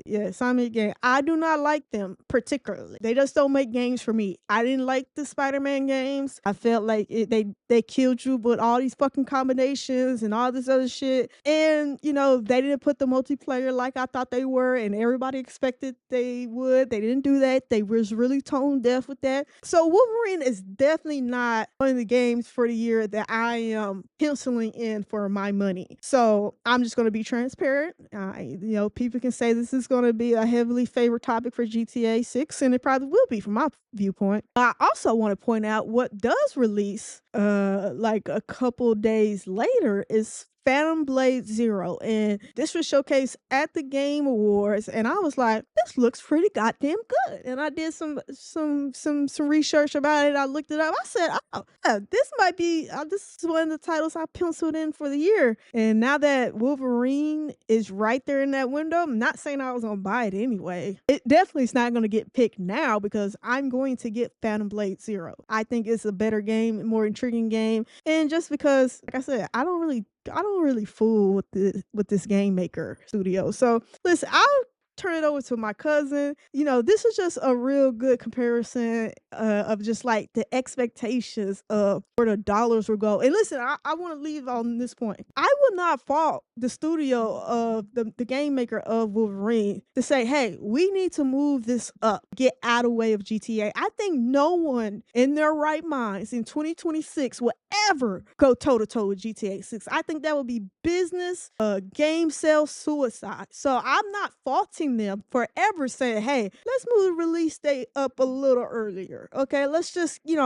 you're Insomniac Game. I do not like them particularly. They just don't make games for me. I didn't like the Spider-Man games. I felt like they killed you with all these fucking combinations and all this other shit. And, they didn't put the multiplayer like I thought they were, and everybody expected they would. They didn't do that. They was really tone deaf with that. So Wolverine is definitely not one of the games for the year that I am penciling in for my money. So I'm just going to be transparent. People can say this is going to be a heavily favored topic for GTA 6, and it probably will be from my viewpoint. I also want to point out what does release like a couple days later is Phantom Blade Zero, and this was showcased at the Game Awards, and I was like, this looks pretty goddamn good. And I did some research about it. I looked it up. I said, oh, yeah, this might be this is one of the titles I penciled in for the year. And now that Wolverine is right there in that window, I'm not saying I was gonna buy it anyway. It definitely is not gonna get picked now because I'm going to get Phantom Blade Zero. I think it's a better game, more intriguing game, and just because, like I said, I don't really fool with this game maker studio. So listen, I'll turn it over to my cousin. This is just a real good comparison of just like the expectations of where the dollars will go. And listen, I want to leave on this point. I will not fault the studio of the game maker of Wolverine to say, hey, we need to move this up, get out of the way of GTA. I think no one in their right minds in 2026 will ever go toe to toe with GTA 6. I think that would be business, game sales suicide. So I'm not faulting them for ever saying, hey, let's move the release date up a little earlier. Okay, let's just, it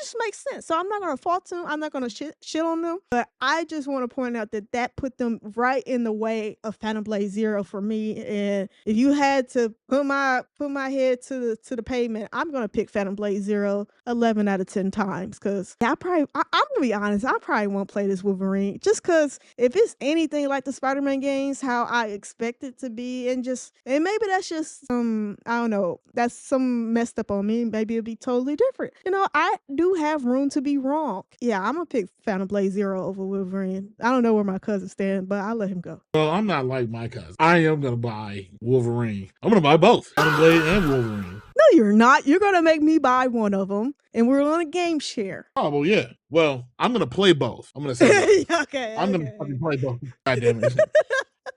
just makes sense. So I'm not going to fault them. I'm not going to shit on them. But I just want to point out that put them right in the way of Phantom Blade Zero for me. And if you had to put my head to the pavement, I'm going to pick Phantom Blade Zero 11 out of 10 times. Because I'm going to be honest, I probably won't play this Wolverine. Just because if it's anything like the Spider-Man games, how I expect it to be, and maybe that's just I don't know, that's some messed up on me. Maybe it'll be totally different. I do have room to be wrong. Yeah, I'm gonna pick Phantom Blade Zero over Wolverine. I don't know where my cousin stands, but I'll let him go. Well, I'm not like my cousin. I am gonna buy Wolverine. I'm gonna buy both, Phantom Blade and Wolverine. No, you're not. You're gonna make me buy one of them, and we're on a game share. Oh, well, yeah. Well, I'm gonna play both. I'm gonna say okay. I'm gonna fucking play both. God damn it.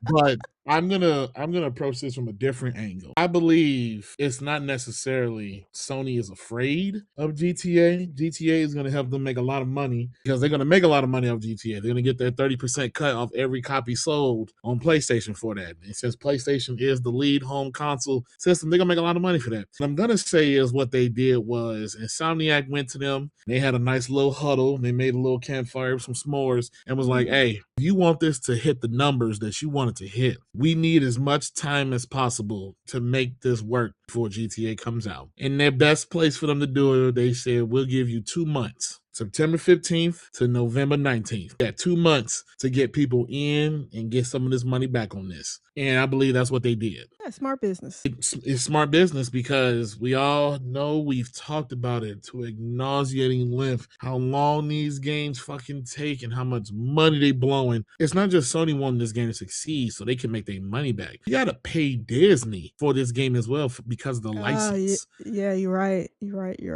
But I'm gonna approach this from a different angle. I believe it's not necessarily Sony is afraid of GTA. GTA is gonna help them make a lot of money because they're gonna make a lot of money off GTA. They're gonna get their 30% cut off every copy sold on PlayStation for that. And since PlayStation is the lead home console system, they're gonna make a lot of money for that. What I'm gonna say is what they did was Insomniac went to them. They had a nice little huddle. They made a little campfire with some s'mores and was like, hey, if you want this to hit the numbers that you want it to hit, we need as much time as possible to make this work before GTA comes out. And their best place for them to do it, they said, we'll give you 2 months. September 15th to November 19th. Got 2 months to get people in and get some of this money back on this. And I believe that's what they did. Yeah, smart business. It's smart business because we all know, we've talked about it to a nauseating length, how long these games fucking take and how much money they blowing. It's not just Sony wanting this game to succeed so they can make their money back. You got to pay Disney for this game as well because of the license. Yeah, you're right.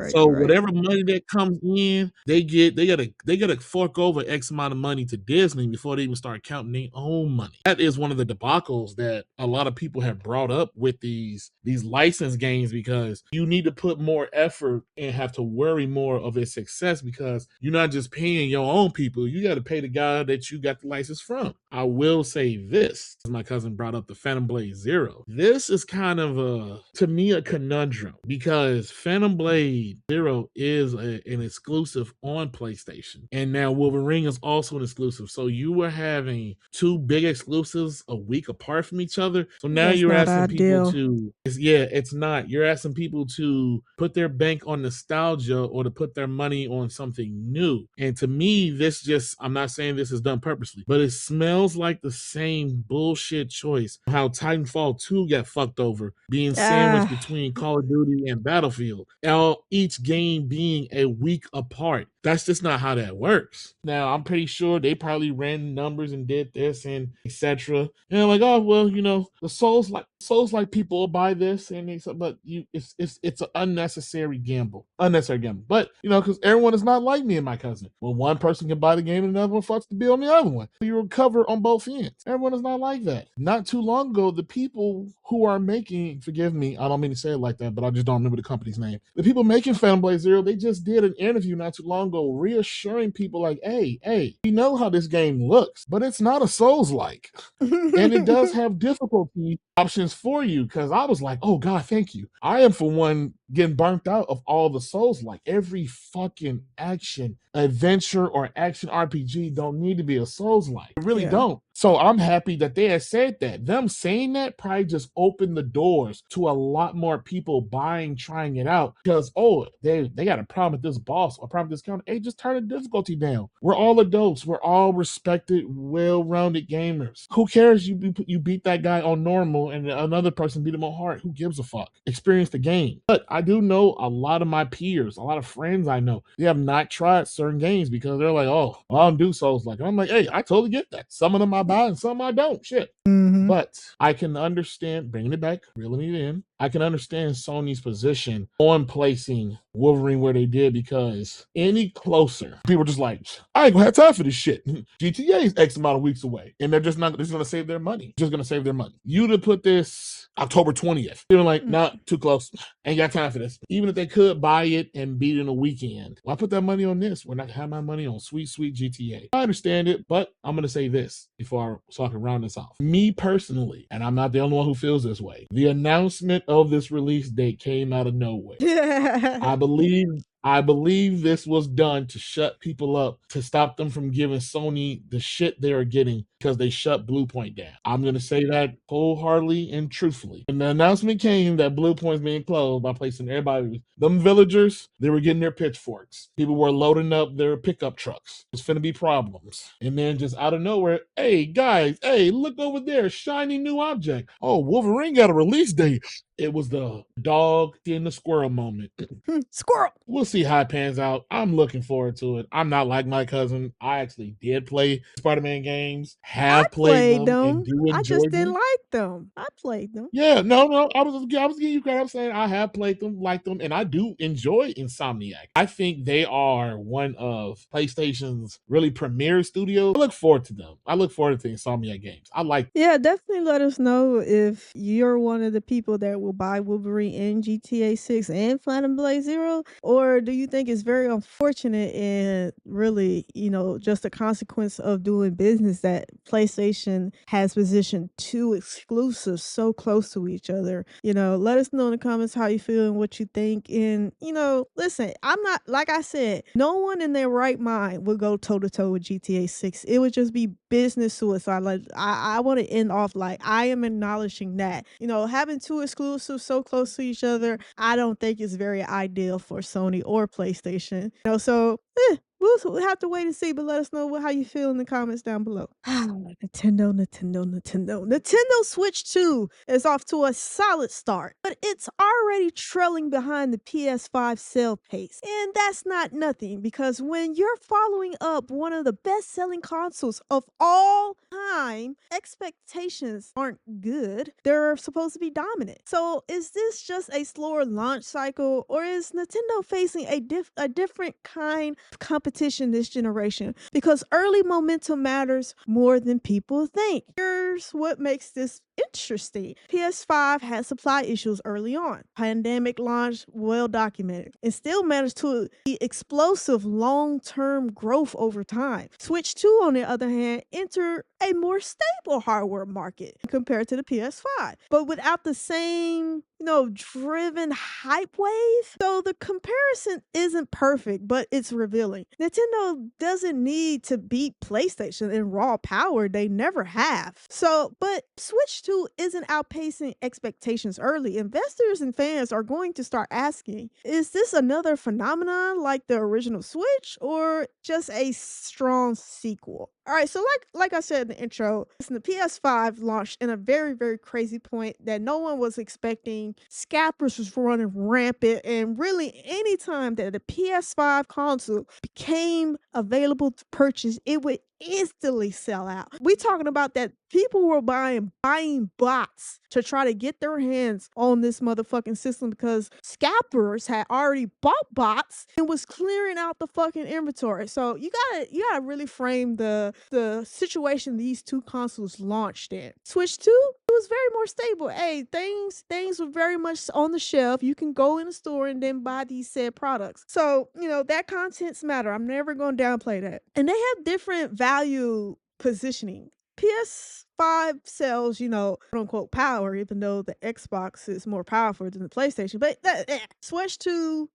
So whatever money that comes in, they gotta fork over X amount of money to Disney before they even start counting their own money. That is one of the debacles that a lot of people have brought up with these license games, because you need to put more effort and have to worry more of its success, because you're not just paying your own people, you got to pay the guy that you got the license from. I will say this, as my cousin brought up the Phantom Blade Zero. This is kind of to me, a conundrum, because Phantom Blade Zero is an exclusive on PlayStation, and now Wolverine is also an exclusive. So you were having two big exclusives a week apart from each other. So now That's you're not asking people ideal. to, it's not. You're asking people to put their bank on nostalgia or to put their money on something new. And to me, this just, I'm not saying this is done purposely, but it smells like the same bullshit choice. How Titanfall 2 got fucked over, being sandwiched Ah. between Call of Duty and Battlefield, each game being a week apart. That's just not how that works. Now, I'm pretty sure they probably ran numbers and did this and etc. And they're like, oh well, the Souls like people will buy this, and but it's an unnecessary gamble, But because everyone is not like me and my cousin. Well, one person can buy the game and another one fucks the bill on the other one. You recover on both ends. Everyone is not like that. Not too long ago, the people who are making, forgive me, I don't mean to say it like that, but I just don't remember the company's name. The people making Phantom Blade Zero, they just did an interview not too long ago reassuring people like, hey, we know how this game looks, but it's not a Souls-like. And it does have difficulty options for you, because I was like, oh God, thank you. I am, for one, getting burnt out of all the Souls. Like, every fucking action adventure or action RPG don't need to be a Souls like. It really Yeah. don't. So I'm happy that they had said that. Them saying that probably just opened the doors to a lot more people buying, trying it out, because they got a problem with this boss or problem with this counter. Hey, just turn the difficulty down. We're all adults. We're all respected, well-rounded gamers. Who cares you beat that guy on normal and another person beat him on hard? Who gives a fuck? Experience the game. But I do know a lot of my peers, a lot of friends I know, they have not tried certain games because they're like, oh, well, I don't do Souls like. I'm like, hey, I totally get that. Some of them I buy and some I don't. Shit. Mm-hmm. But I can understand, bringing it back, reeling it in, I can understand Sony's position on placing Wolverine where they did, because any closer, people are just like, I ain't gonna have time for this shit. GTA is X amount of weeks away, and they're just gonna save their money. Just gonna save their money. You to put this October 20th, they're like, nah, too close. Ain't got time for this. Even if they could buy it and beat it in a weekend, why put that money on this? We're not gonna have my money on sweet GTA. I understand it, but I'm gonna say this before so I can round this off. Me personally, and I'm not the only one who feels this way, the announcement of this release date came out of nowhere. I believe this was done to shut people up, to stop them from giving Sony the shit they are getting, because they shut Bluepoint down. I'm going to say that wholeheartedly and truthfully. When the announcement came that Bluepoint's being closed by placing everybody, them villagers, they were getting their pitchforks. People were loading up their pickup trucks. It's finna be problems. And then just out of nowhere, hey guys, hey, look over there, shiny new object. Oh, Wolverine got a release date. It was the dog in the squirrel moment. Squirrel. We'll see how it pans out. I'm looking forward to it. I'm not like my cousin. I actually did play Spider-Man games, I have played played them, and them. do I enjoy just didn't them. like them. I played them. Yeah, no. I was giving you credit. I'm saying I have played them, liked them, and I do enjoy Insomniac. I think they are one of PlayStation's really premier studios. I look forward to them. I look forward to Insomniac games. I like. Yeah, definitely let us know if you're one of the people that will buy Wolverine and GTA 6 and Phantom Blade Zero, or do you think it's very unfortunate and really, just a consequence of doing business that PlayStation has positioned two exclusives so close to each other? Let us know in the comments how you feel and what you think. And, listen, I'm not, like I said, no one in their right mind would go toe to toe with GTA 6. It would just be business suicide. Like, I want to end off like I am acknowledging that, having two exclusives so close to each other, I don't think is very ideal for Sony or PlayStation. So we'll have to wait and see, but let us know how you feel in the comments down below. Nintendo Switch 2 is off to a solid start, but it's already trailing behind the PS5 sale pace. And that's not nothing, because when you're following up one of the best-selling consoles of all time, expectations aren't good. They're supposed to be dominant. So is this just a slower launch cycle, or is Nintendo facing a different kind of competition this generation? Because early momentum matters more than people think. Here's what makes this interesting. PS5 had supply issues early on. Pandemic launch, well documented, and still managed to be explosive long-term growth over time. Switch 2, on the other hand, entered a more stable hardware market compared to the PS5, but without the same, driven hype wave. So the comparison isn't perfect, but it's revealing. Nintendo doesn't need to beat PlayStation in raw power. They never have. But Switch 2 isn't outpacing expectations early. Investors and fans are going to start asking, is this another phenomenon like the original Switch, or just a strong sequel? All right, so like I said in the intro, the PS5 launched in a very, very crazy point that no one was expecting. Scalpers was running rampant, and really anytime that the PS5 console became available to purchase, it would instantly sell out. We talking about that people were buying bots to try to get their hands on this motherfucking system, because scalpers had already bought bots and was clearing out the fucking inventory. So you gotta really frame the situation these two consoles launched in. Switch 2, it was very more stable. Hey, things were very much on the shelf. You can go in the store and then buy these said products. So, that contents matter. I'm never going to downplay that. And they have different value positioning. PS5 sells, quote unquote power, even though the Xbox is more powerful than the PlayStation. But Switch 2,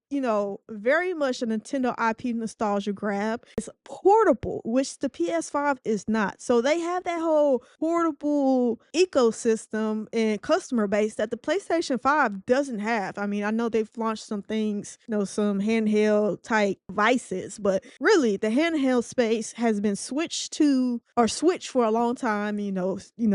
very much a Nintendo IP nostalgia grab. It's portable, which the PS5 is not. So they have that whole portable ecosystem and customer base that the PlayStation 5 doesn't have. I mean, I know they've launched some things, some handheld type devices, but really the handheld space has been switched for a long time.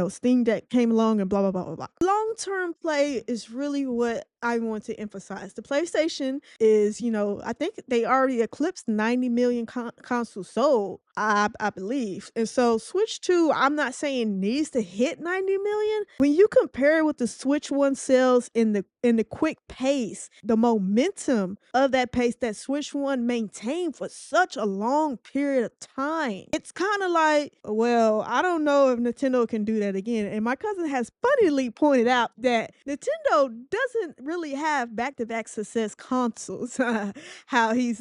Steam Deck came along and blah blah blah blah blah. Long-term play is really what I want to emphasize. The PlayStation is, I think they already eclipsed 90 million consoles sold, I believe. And so Switch 2, I'm not saying needs to hit 90 million. When you compare it with the Switch 1 sales in the quick pace, the momentum of that pace that Switch 1 maintained for such a long period of time, it's kind of like, well, I don't know if Nintendo can do that again. And my cousin has funnily pointed out that Nintendo doesn't really have back-to-back success consoles. How he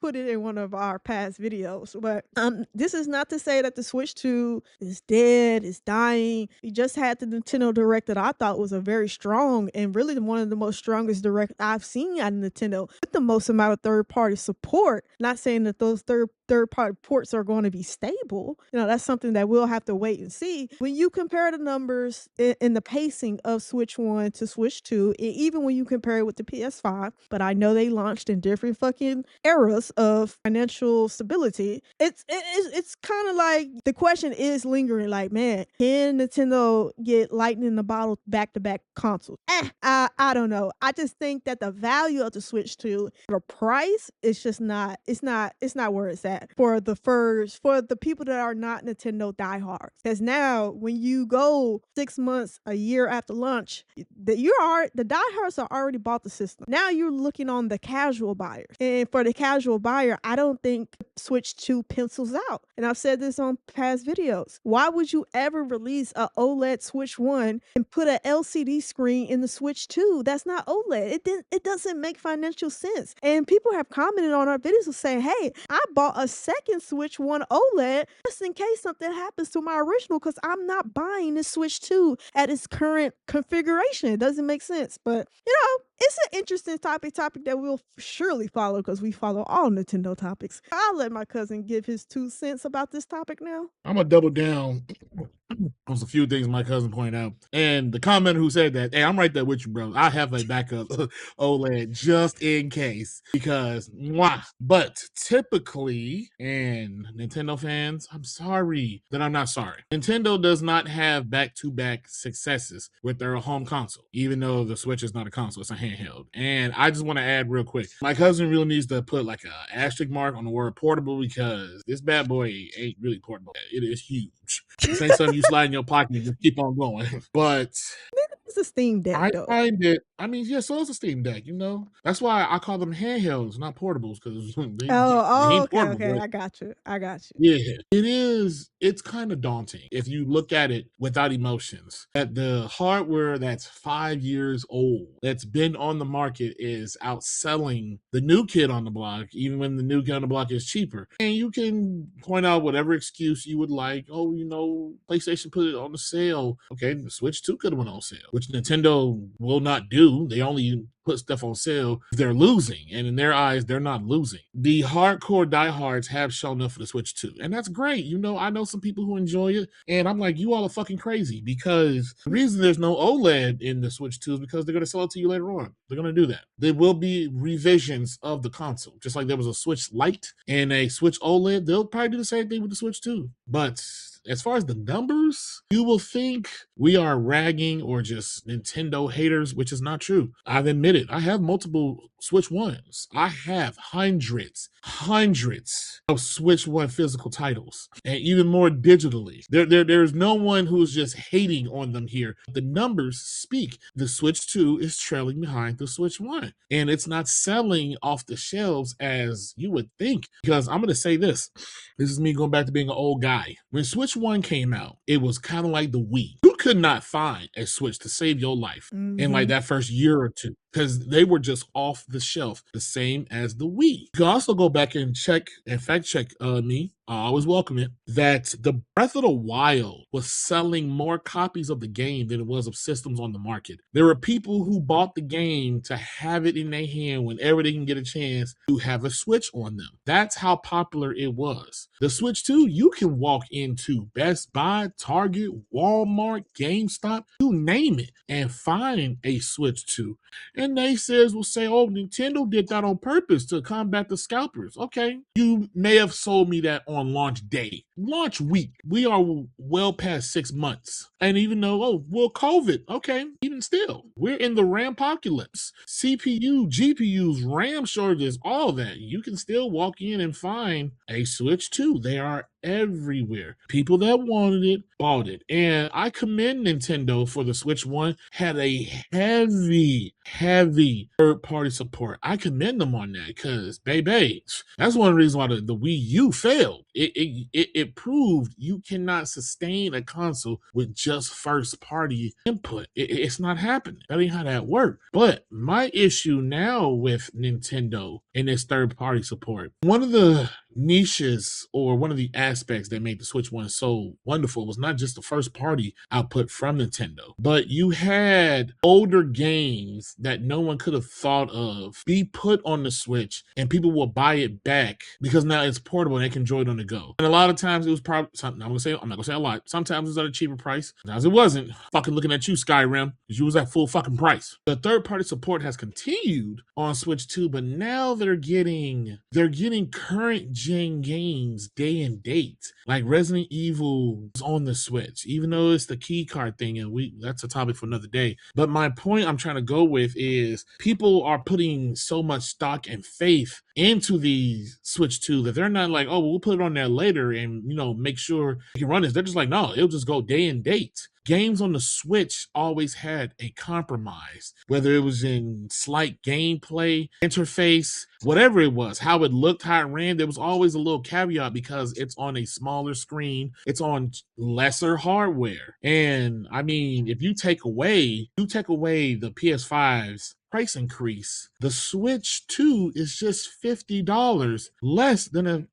put it in one of our past videos. But this is not to say that the Switch 2 is dead, is dying. We just had the Nintendo Direct that I thought was a very strong and really one of the most strongest Direct I've seen out of Nintendo, with the most amount of third-party support. Not saying that those third-party ports are going to be stable. That's something that we'll have to wait and see. When you compare the numbers in the pacing of Switch 1 to Switch 2, even when you compare it with the PS5, but I know they launched in different fucking eras of financial stability, it's kind of like the question is lingering, like, man, can Nintendo get lightning in the bottle back-to-back consoles? I don't know. I just think that the value of the Switch 2, the price, is just not, it's not where it's at for the people that are not Nintendo diehards. Because now when you go 6 months, a year after launch, the diehards are already bought the system. Now you're looking on the casual buyers. And for the casual buyer, I don't think Switch 2 pencils out. And I've said this on past videos. Why would you ever release a OLED Switch 1 and put an LCD screen in the Switch 2? That's not OLED. It doesn't make financial sense. And people have commented on our videos saying, hey, I bought a second Switch 1 OLED just in case something happens to my original, because I'm not buying this Switch 2 at its current configuration. It doesn't make sense. But, it's an interesting topic that we'll surely follow, because we follow all Nintendo topics. I'll let my cousin give his 2 cents about this topic now. I'm gonna double down There's a few things my cousin pointed out. And the commenter who said that, hey, I'm right there with you, bro. I have a backup OLED just in case because mwah. But typically, and Nintendo fans, I'm sorry that I'm not sorry. Nintendo does not have back-to-back successes with their home console, even though the Switch is not a console, it's a handheld. And I just want to add real quick, my cousin really needs to put like a asterisk mark on the word portable because this bad boy ain't really portable. It is huge. This ain't something you slide in your pocket and just keep on going. But It's a Steam Deck, I though. find it, I mean, yeah, so it's a Steam Deck, you know? That's why I call them handhelds, not portables, because they Oh, ain't okay, portable, okay. but I got you. I got you. yeah, it is. It's kind of daunting if you look at it without emotions. That the hardware that's 5 years old, that's been on the market, is outselling the new kid on the block, even when the new kid on the block is cheaper. And you can point out whatever excuse you would like. Oh, you know, PlayStation put it on the sale. Okay, the Switch 2 could have went on sale, which Nintendo will not do. They only put stuff on sale if they're losing, and in their eyes they're not losing. The hardcore diehards have shown up for the Switch 2, and that's great. You know, I know some people who enjoy it, and I'm like, you all are fucking crazy, because the reason there's no OLED in the Switch 2 is because they're going to sell it to you later on. They're going to do that. There will be revisions of the console, just like there was a Switch Lite and a Switch OLED. They'll probably do the same thing with the Switch 2. But as far as the numbers, you will think we are ragging or just Nintendo haters, which is not true. I've admitted I have multiple Switch Ones. I have hundreds of Switch One physical titles, and even more digitally. There's no one who's just hating on them here. The numbers speak. The Switch 2 is trailing behind the Switch One, and it's not selling off the shelves as you would think. Because I'm going to say this. This is me going back to being an old guy. When Switch 1 came out, it was kind of like the Wii. You could not find a Switch to save your life in like that first year or two, because they were just off the shelf, the same as the Wii. You can also go back and check and fact check me. I always welcome it, that the Breath of the Wild was selling more copies of the game than it was of systems on the market. There were people who bought the game to have it in their hand whenever they can get a chance to have a Switch on them. That's how popular it was. The Switch 2, you can walk into Best Buy, Target, Walmart, GameStop, you name it, and find a Switch 2. And naysayers will say, oh, Nintendo did that on purpose to combat the scalpers. Okay, you may have sold me that on launch day. Launch week, we are well past 6 months. And even though, oh, well, COVID, okay, even still, we're in the RAM-pocalypse. CPU, GPUs, RAM shortages, all that. You can still walk in and find a Switch 2. They are everywhere. People that wanted it bought it. And I commend Nintendo for the Switch 1. Had a heavy third-party support. I commend them on that because, baby, that's one of the reasons why the Wii U failed. It proved you cannot sustain a console with just first-party input. It's not happening. That ain't how that works. But my issue now with Nintendo and its third-party support, one of the niches or one of the aspects that made the Switch 1 so wonderful was not just the first party output from Nintendo, but you had older games that no one could have thought of be put on the Switch and people will buy it back because now it's portable and they can enjoy it on the go. And a lot of times it was probably something, I'm not gonna say a lot. Sometimes it was at a cheaper price. Sometimes it wasn't. Fucking looking at you, Skyrim, because you was at full fucking price. The third party support has continued on Switch 2, but now they're getting current gen games day and date, like Resident Evil is on the Switch, even though it's the key card thing, and that's a topic for another day. But my point I'm trying to go with is people are putting so much stock and faith into the Switch 2 that they're not like, oh, we'll put it on there later and make sure you can run this. They're just like, no, it'll just go day and date. Games on the Switch always had a compromise, whether it was in slight gameplay, interface, whatever it was, how it looked, how it ran, there was always a little caveat because it's on a smaller screen, it's on lesser hardware. And I mean, if you take away the PS5's price increase, the Switch 2 is just $50 less than a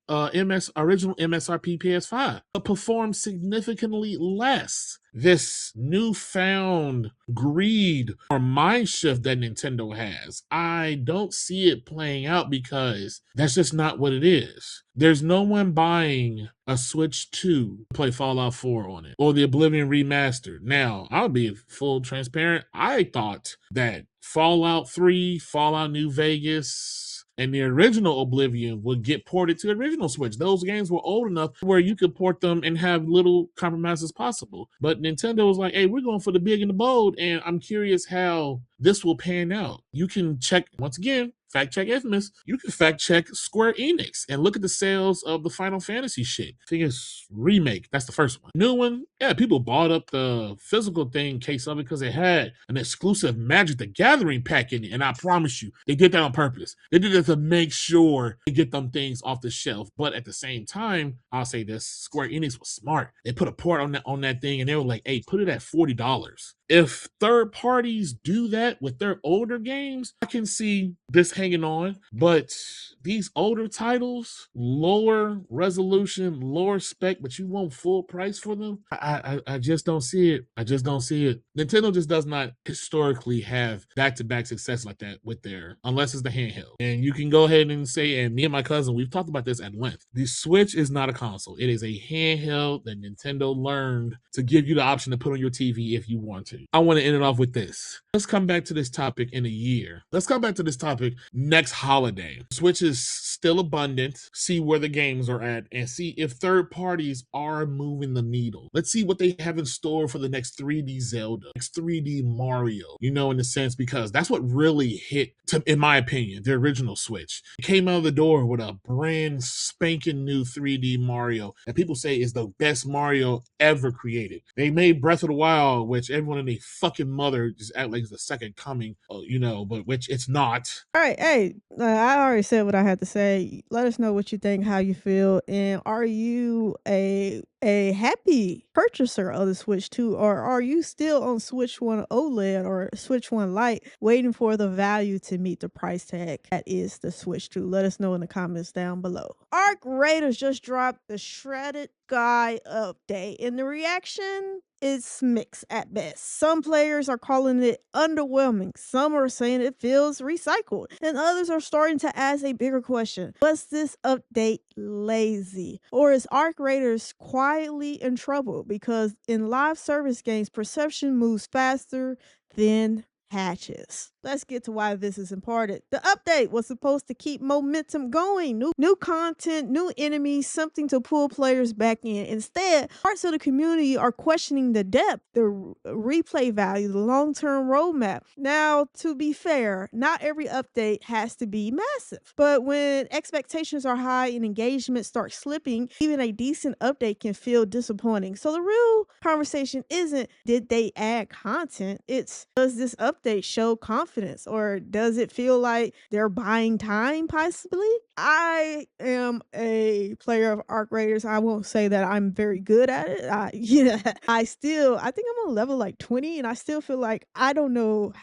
original MSRP PS5, but performs significantly less. this newfound greed or mind shift that Nintendo has. I don't see it playing out because that's just not what it is. There's no one buying a Switch 2 to play Fallout 4 on it or the Oblivion remastered. Now, I'll be full transparent. I thought that Fallout 3, Fallout New Vegas, and the original Oblivion would get ported to the original Switch. Those games were old enough where you could port them and have little compromises possible. But Nintendo was like, hey, we're going for the big and the bold, and I'm curious how this will pan out. You can check, once again, fact check Infamous. You can fact check Square Enix and look at the sales of the Final Fantasy shit. I think it's remake. That's the first one. New one, yeah, people bought up the physical thing case of it because it had an exclusive Magic the Gathering pack in it. And I promise you, they did that on purpose. They did it to make sure they get them things off the shelf. But at the same time, I'll say this, Square Enix was smart. They put a port on that thing and they were like, hey, put it at $40. If third parties do that with their older games, I can see this hanging on. But these older titles, lower resolution, lower spec, but you want full price for them, I just don't see it. I just don't see it. Nintendo just does not historically have back-to-back success like that with their, unless it's the handheld. And you can go ahead and say, and me and my cousin, we've talked about this at length. The Switch is not a console. It is a handheld that Nintendo learned to give you the option to put on your TV if you want to. I want to end it off with this. Let's come back to this topic in a year. Let's come back to this topic next holiday. Switch is still abundant. See where the games are at and see if third parties are moving the needle. Let's see what they have in store for the next 3D Zelda, next 3D Mario, in a sense, because that's what really hit, in my opinion, the original Switch. It came out of the door with a brand spanking new 3D Mario that people say is the best Mario ever created. They made Breath of the Wild, which everyone in their fucking mother just act like it's the second coming, but which it's not. All right, hey, I already said what I had to say. Let us know what you think, how you feel, and are you a happy purchaser of the Switch 2, or are you still on Switch 1 OLED or Switch 1 Lite waiting for the value to meet the price tag that is the Switch 2? Let us know in the comments down below. Arc Raiders just dropped the Shredded Guy update, and the reaction is mixed at best. Some players are calling it underwhelming, some are saying it feels recycled, and others are starting to ask a bigger question. Was this update lazy? Or is Arc Raiders quietly in trouble? Because in live service games, perception moves faster than hatches. Let's get to why this is important. The update was supposed to keep momentum going. New content, new enemies, something to pull players back in. Instead, parts of the community are questioning the depth, the replay value, the long-term roadmap. Now, to be fair, not every update has to be massive. But when expectations are high and engagement starts slipping, even a decent update can feel disappointing. So the real conversation isn't, did they add content? It's, does this update show confidence? Or does it feel like they're buying time, possibly? I am a player of Arc Raiders. I won't say that I'm very good at it. I think I'm on level like 20, and I still feel like I don't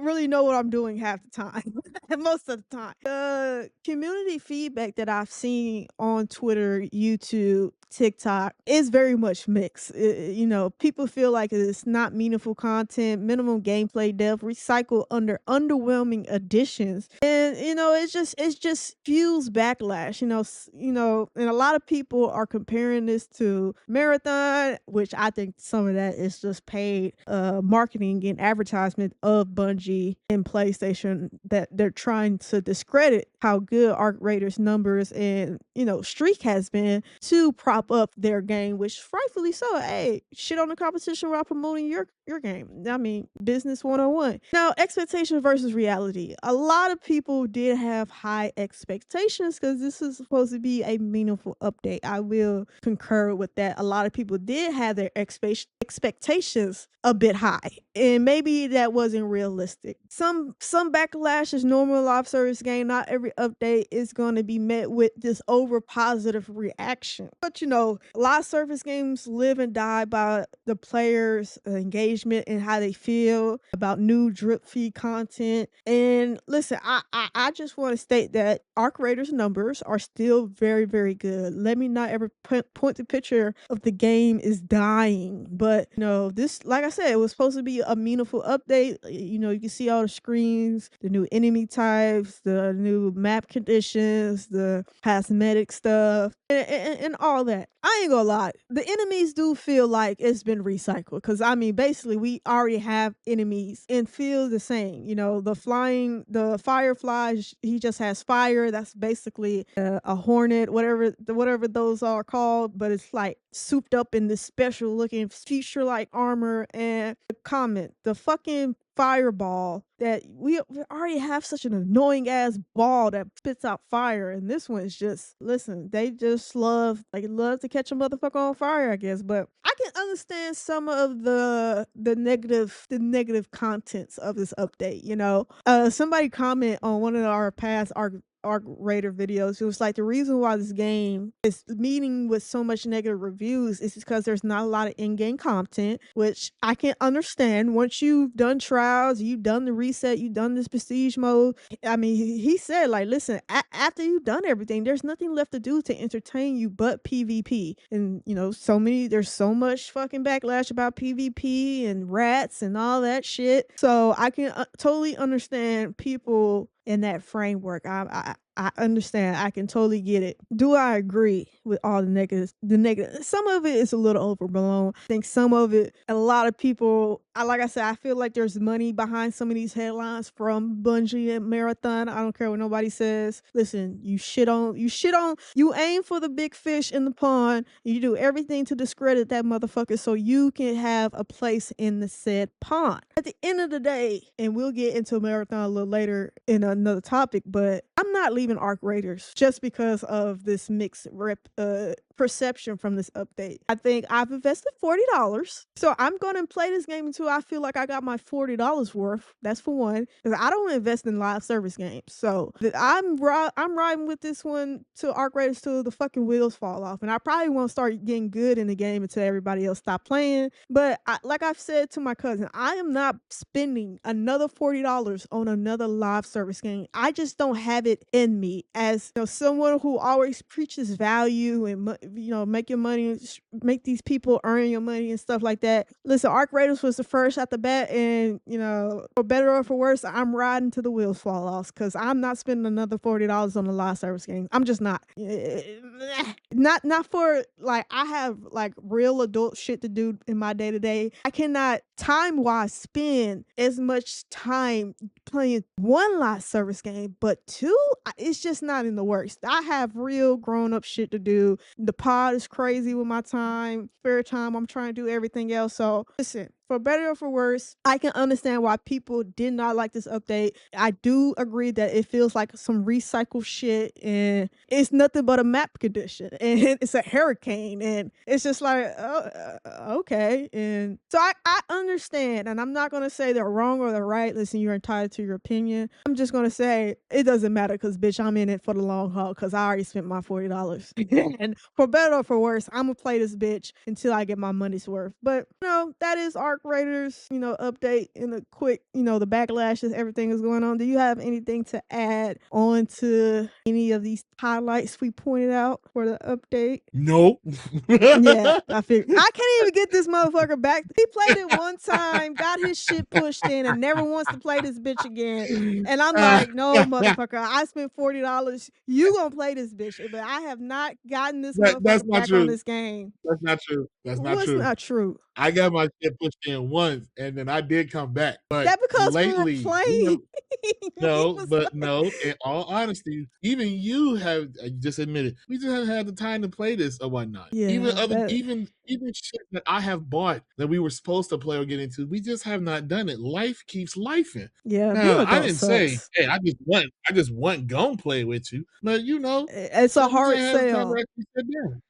really know what I'm doing half the time. Most of the time. The community feedback that I've seen on Twitter, YouTube, TikTok is very much mixed. People feel like it's not meaningful content, minimum gameplay depth, recycled under underwhelming additions, and it just fuels backlash. And a lot of people are comparing this to Marathon, which I think some of that is just paid marketing and advertisement of Bungie and PlayStation, that they're trying to discredit how good Arc Raiders numbers and streak has been to prop up their game, which rightfully so. Hey, shit on the competition while promoting your game. I mean, business 101. Now, expectation versus reality. A lot of people did have high expectations because this is supposed to be a meaningful update. I will concur with that. A lot of people did have their expectations a bit high, and maybe that wasn't realistic. Some backlash is normal live service game. Not every update is going to be met with this over positive reaction. But live service games live and die by the players' engagement and how they feel about new drip feed content. And listen, I just want to state that Arc Raiders numbers are still very, very good. Let me not ever point the picture of the game is dying, but But this, like I said, it was supposed to be a meaningful update. You can see all the screens, the new enemy types, the new map conditions, the cosmetic stuff, and all that. I ain't gonna lie, the enemies do feel like it's been recycled, because I mean, basically we already have enemies and feel the same. The firefly, he just has fire. That's basically a hornet, whatever those are called, but it's like souped up in this special looking future like armor. And the comment, the fucking fireball, that we already have such an annoying ass ball that spits out fire, and this one is just, listen, they just love to catch a motherfucker on fire, I guess. But I can understand some of the negative contents of this update. Somebody comment on one of our past Arc Raider videos. It was like, the reason why this game is meeting with so much negative reviews is because there's not a lot of in-game content, which I can understand. Once you've done trials, you've done the reset, you've done this prestige mode. I mean, he said, like, listen, after you've done everything, there's nothing left to do to entertain you but PvP. And there's so much fucking backlash about PvP and rats and all that shit. So I can totally understand people in that framework. I understand. I can totally get it. Do I agree with all the negatives? Some of it is a little overblown. I think some of it, a lot of people, like I said, I feel like there's money behind some of these headlines from Bungie and Marathon. I don't care what nobody says. Listen, you aim for the big fish in the pond. You do everything to discredit that motherfucker so you can have a place in the said pond. At the end of the day, and we'll get into Marathon a little later in another topic, but I'm not leaving Arc Raiders just because of this mixed perception from this update. I think I've invested $40, so I'm going to play this game until I feel like I got my $40 worth. That's for one, because I don't invest in live service games. So I'm riding with this one to Arc Raiders till the fucking wheels fall off, and I probably won't start getting good in the game until everybody else stop playing. But like I've said to my cousin, I am not spending another $40 on another live service game. I just don't have it in me, as someone who always preaches value and make your money, make these people earn your money and stuff like that. Listen, Arc Raiders was the first at the bat, and for better or for worse, I'm riding till the wheels fall off, because I'm not spending another $40 on a live service game. I'm just not. Not for, like, I have like real adult shit to do in my day to day. I cannot time wise spend as much time playing one live service game, but two, it's just not in the works. I have real grown up shit to do. The pod is crazy with my time, spare time. I'm trying to do everything else. So listen, for better or for worse, I can understand why people did not like this update. I do agree that it feels like some recycled shit, and it's nothing but a map condition, and it's a hurricane, and it's just like, oh, okay. And so I understand, and I'm not going to say they're wrong or they're right. Listen, you're entitled to your opinion. I'm just going to say it doesn't matter, because, bitch, I'm in it for the long haul, because I already spent my $40. And for better or for worse, I'm going to play this bitch until I get my money's worth. But, that is Arc Raiders, update in a quick, the backlashes, everything is going on. Do you have anything to add on to any of these highlights we pointed out for the update? Nope. Yeah, I figured. I can't even get this motherfucker back. He played it one time, got his shit pushed in, and never wants to play this bitch again. And I'm like, no, motherfucker, I spent $40. You gonna play this bitch, but I have not gotten this that's motherfucker not back on true. this game. That's not true. That's not What's true. not true? I got my shit pushed in once, and then I did come back. But that because lately, we were playing. No. In all honesty, even you have just admitted we just haven't had the time to play this or whatnot. Yeah, even shit that I have bought that we were supposed to play or get into, we just have not done it. Life keeps lifing. Yeah, now I didn't say, hey, I just want gon' play with you, but it's a hard sell.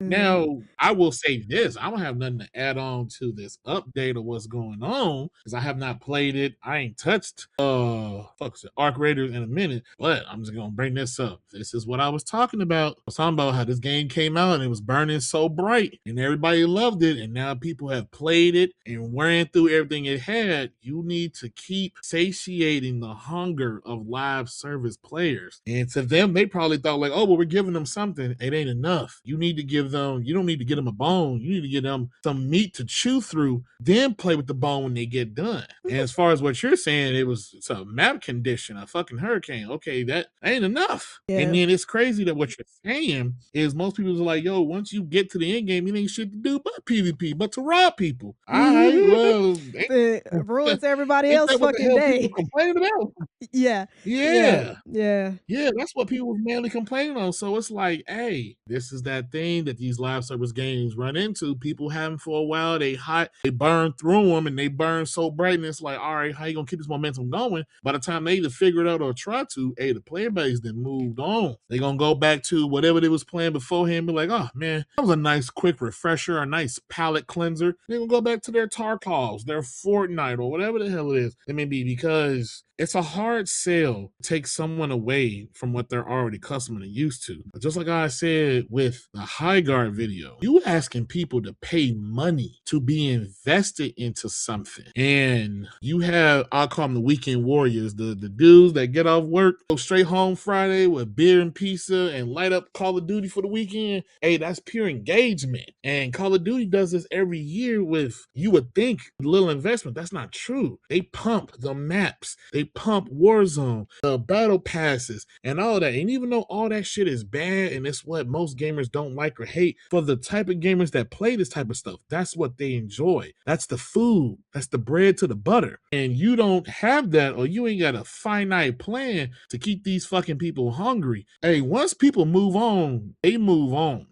Now I will say this: I don't have nothing to add on to this update or what's going on, because I have not played it. I ain't touched Arc Raiders in a minute, but I'm just gonna bring this up. This is what I was talking about. I was talking about how this game came out and it was burning so bright and everybody loved it, and now people have played it and ran through everything it had. You need to keep satiating the hunger of live service players. And to them, they probably thought like, oh, well, we're giving them something. It ain't enough. You don't need to give them a bone. You need to give them some meat to chew through, then play with the bone when they get done. And as far as what you're saying, it's a map condition, a fucking hurricane. Okay, that ain't enough. Yeah. And then it's crazy that what you're saying is most people are like, yo, once you get to the end game, it ain't shit to do but PvP, but to rob people. All right, well, It ruins everybody ain't else that what the fucking hell people day. complaining about? Yeah. Yeah. Yeah. Yeah. Yeah, that's what people was mainly complaining on. So it's like, hey, this is that thing that these live service games run into. People have them for a while, they hot, they burn through them, and they burn so bright, and it's like, all right, how you gonna keep this momentum going? By the time they either figure it out or try to, hey, the player base then moved on. They gonna go back to whatever they was playing beforehand and be like, oh man, that was a nice quick refresher, a nice palate cleanser. They gonna go back to their Tarkovs, their Fortnite, or whatever the hell it is. It may be because it's a hard sell to take someone away from what they're already accustomed and used to. But just like I said with the High Guard video, you asking people to pay money to be invested into something. And you have, I'll call them the weekend warriors, the dudes that get off work, go straight home Friday with beer and pizza and light up Call of Duty for the weekend. Hey, that's pure engagement. And Call of Duty does this every year with, you would think, little investment. That's not true. They pump the maps. They pump Warzone, the battle passes, and all that. And even though all that shit is bad and it's what most gamers don't like or hate, for the type of gamers that play this type of stuff, that's what they enjoy. That's the food. That's the bread to the butter. And you don't have that, or you ain't got a finite plan to keep these fucking people hungry. Hey, once people move on, they move on.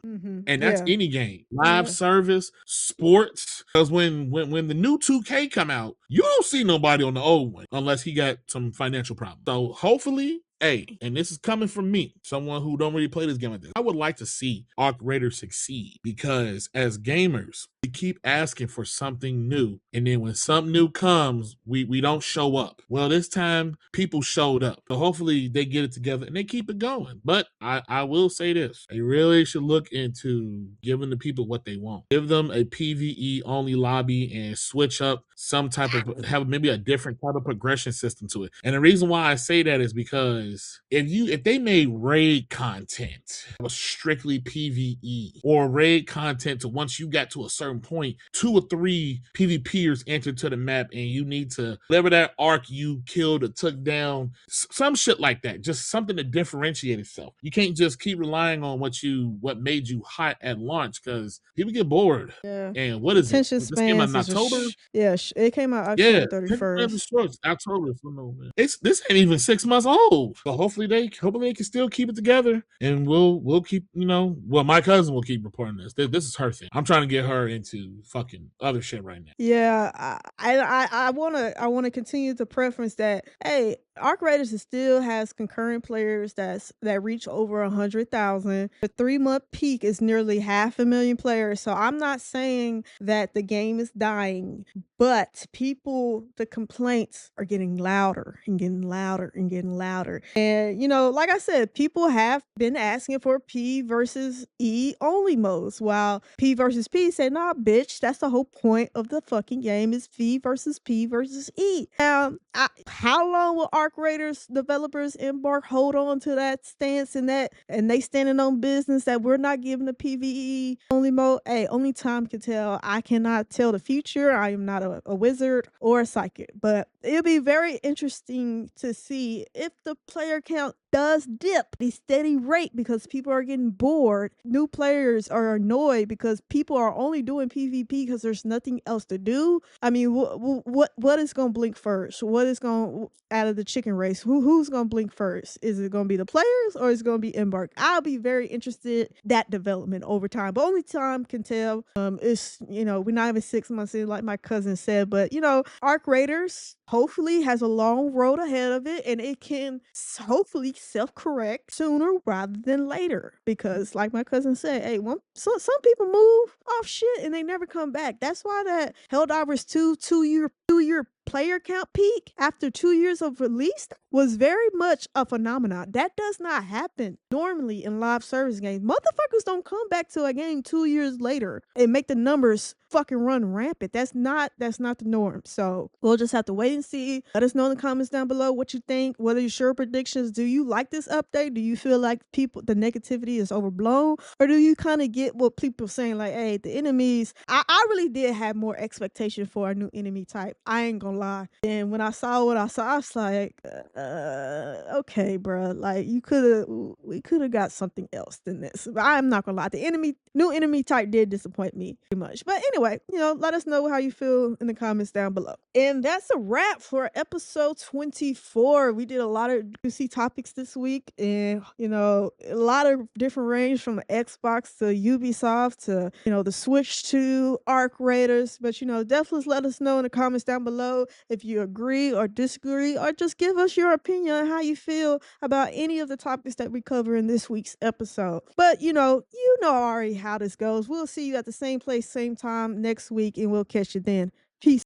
And that's Yeah. any game, live service, sports. Because when the new 2K come out, you don't see nobody on the old one unless he got some financial problems. So hopefully, hey, and this is coming from me, someone who don't really play this game like this, I would like to see Arc Raiders succeed, because as gamers, we keep asking for something new, and then when something new comes, we don't show up. Well, this time people showed up, so hopefully they get it together and they keep it going. But I will say this, they really should look into giving the people what they want. Give them a PvE only lobby and switch up some type of, have maybe a different type of progression system to it. And the reason why I say that is because if they made raid content that was strictly PvE, or raid content to once you got to a certain point, 2 or 3 PvPers enter to the map and you need to, whatever that arc you killed or took down, some shit like that, just something to differentiate itself. You can't just keep relying on what made you hot at launch, because people get bored. Yeah. And what is Attention it? This came out in spans is October? it came out Yeah, October 31st. October. So no, man. This ain't even 6 months old. So hopefully they can still keep it together, and we'll keep, well, my cousin will keep reporting this. This is her thing. I'm trying to get her into fucking other shit right now. Yeah, I wanna continue to preference that. Hey, Arc Raiders still has concurrent players that reach over 100,000. The 3-month peak is nearly 500,000 players. So I'm not saying that the game is dying, but the complaints are getting louder and getting louder and getting louder. And like I said, people have been asking for P versus E only modes, while P versus P say, nah, bitch, that's the whole point of the fucking game is V versus P versus E. Now, how long will Arc Raiders developers embark hold on to that stance and they standing on business that we're not giving the PvE only mode? Hey, only time can tell. I cannot tell the future. I am not a wizard or a psychic, but it'll be very interesting to see if the player count does dip a steady rate because people are getting bored. New players are annoyed because people are only doing PvP because there's nothing else to do. I mean, what is going to blink first? What is going out of the chicken race? Who's going to blink first? Is it going to be the players or is it going to be Embark? I'll be very interested that development over time, but only time can tell. It's we're not even 6 months in, like my cousin said, but Arc Raiders hopefully has a long road ahead of it, and it can hopefully self-correct sooner rather than later, because like my cousin said, hey, some people move off shit and they never come back. That's why that Helldivers 2 two-year player count peak after 2 years of release was very much a phenomenon. That does not happen normally in live service games. Motherfuckers don't come back to a game 2 years later and make the numbers fucking run rampant. That's not the norm. So we'll just have to wait and see. Let us know in the comments down below what you think. What are your predictions? Do you like this update? Do you feel like the negativity is overblown? Or do you kind of get what people saying, like, hey, the enemies, I really did have more expectation for a new enemy type. I ain't gonna lie. And when I saw what I saw, I was like, okay, bro. Like we could have got something else than this. But I'm not gonna lie. The new enemy type did disappoint me pretty much. But anyway, let us know how you feel in the comments down below. And that's a wrap for episode 24. We did a lot of juicy topics this week, and a lot of different range from Xbox to Ubisoft to the Switch to Arc Raiders. But definitely let us know in the comments down below if you agree or disagree, or just give us your opinion on how you feel about any of the topics that we cover in this week's episode. But you know already how this goes. We'll see you at the same place, same time next week, and we'll catch you then.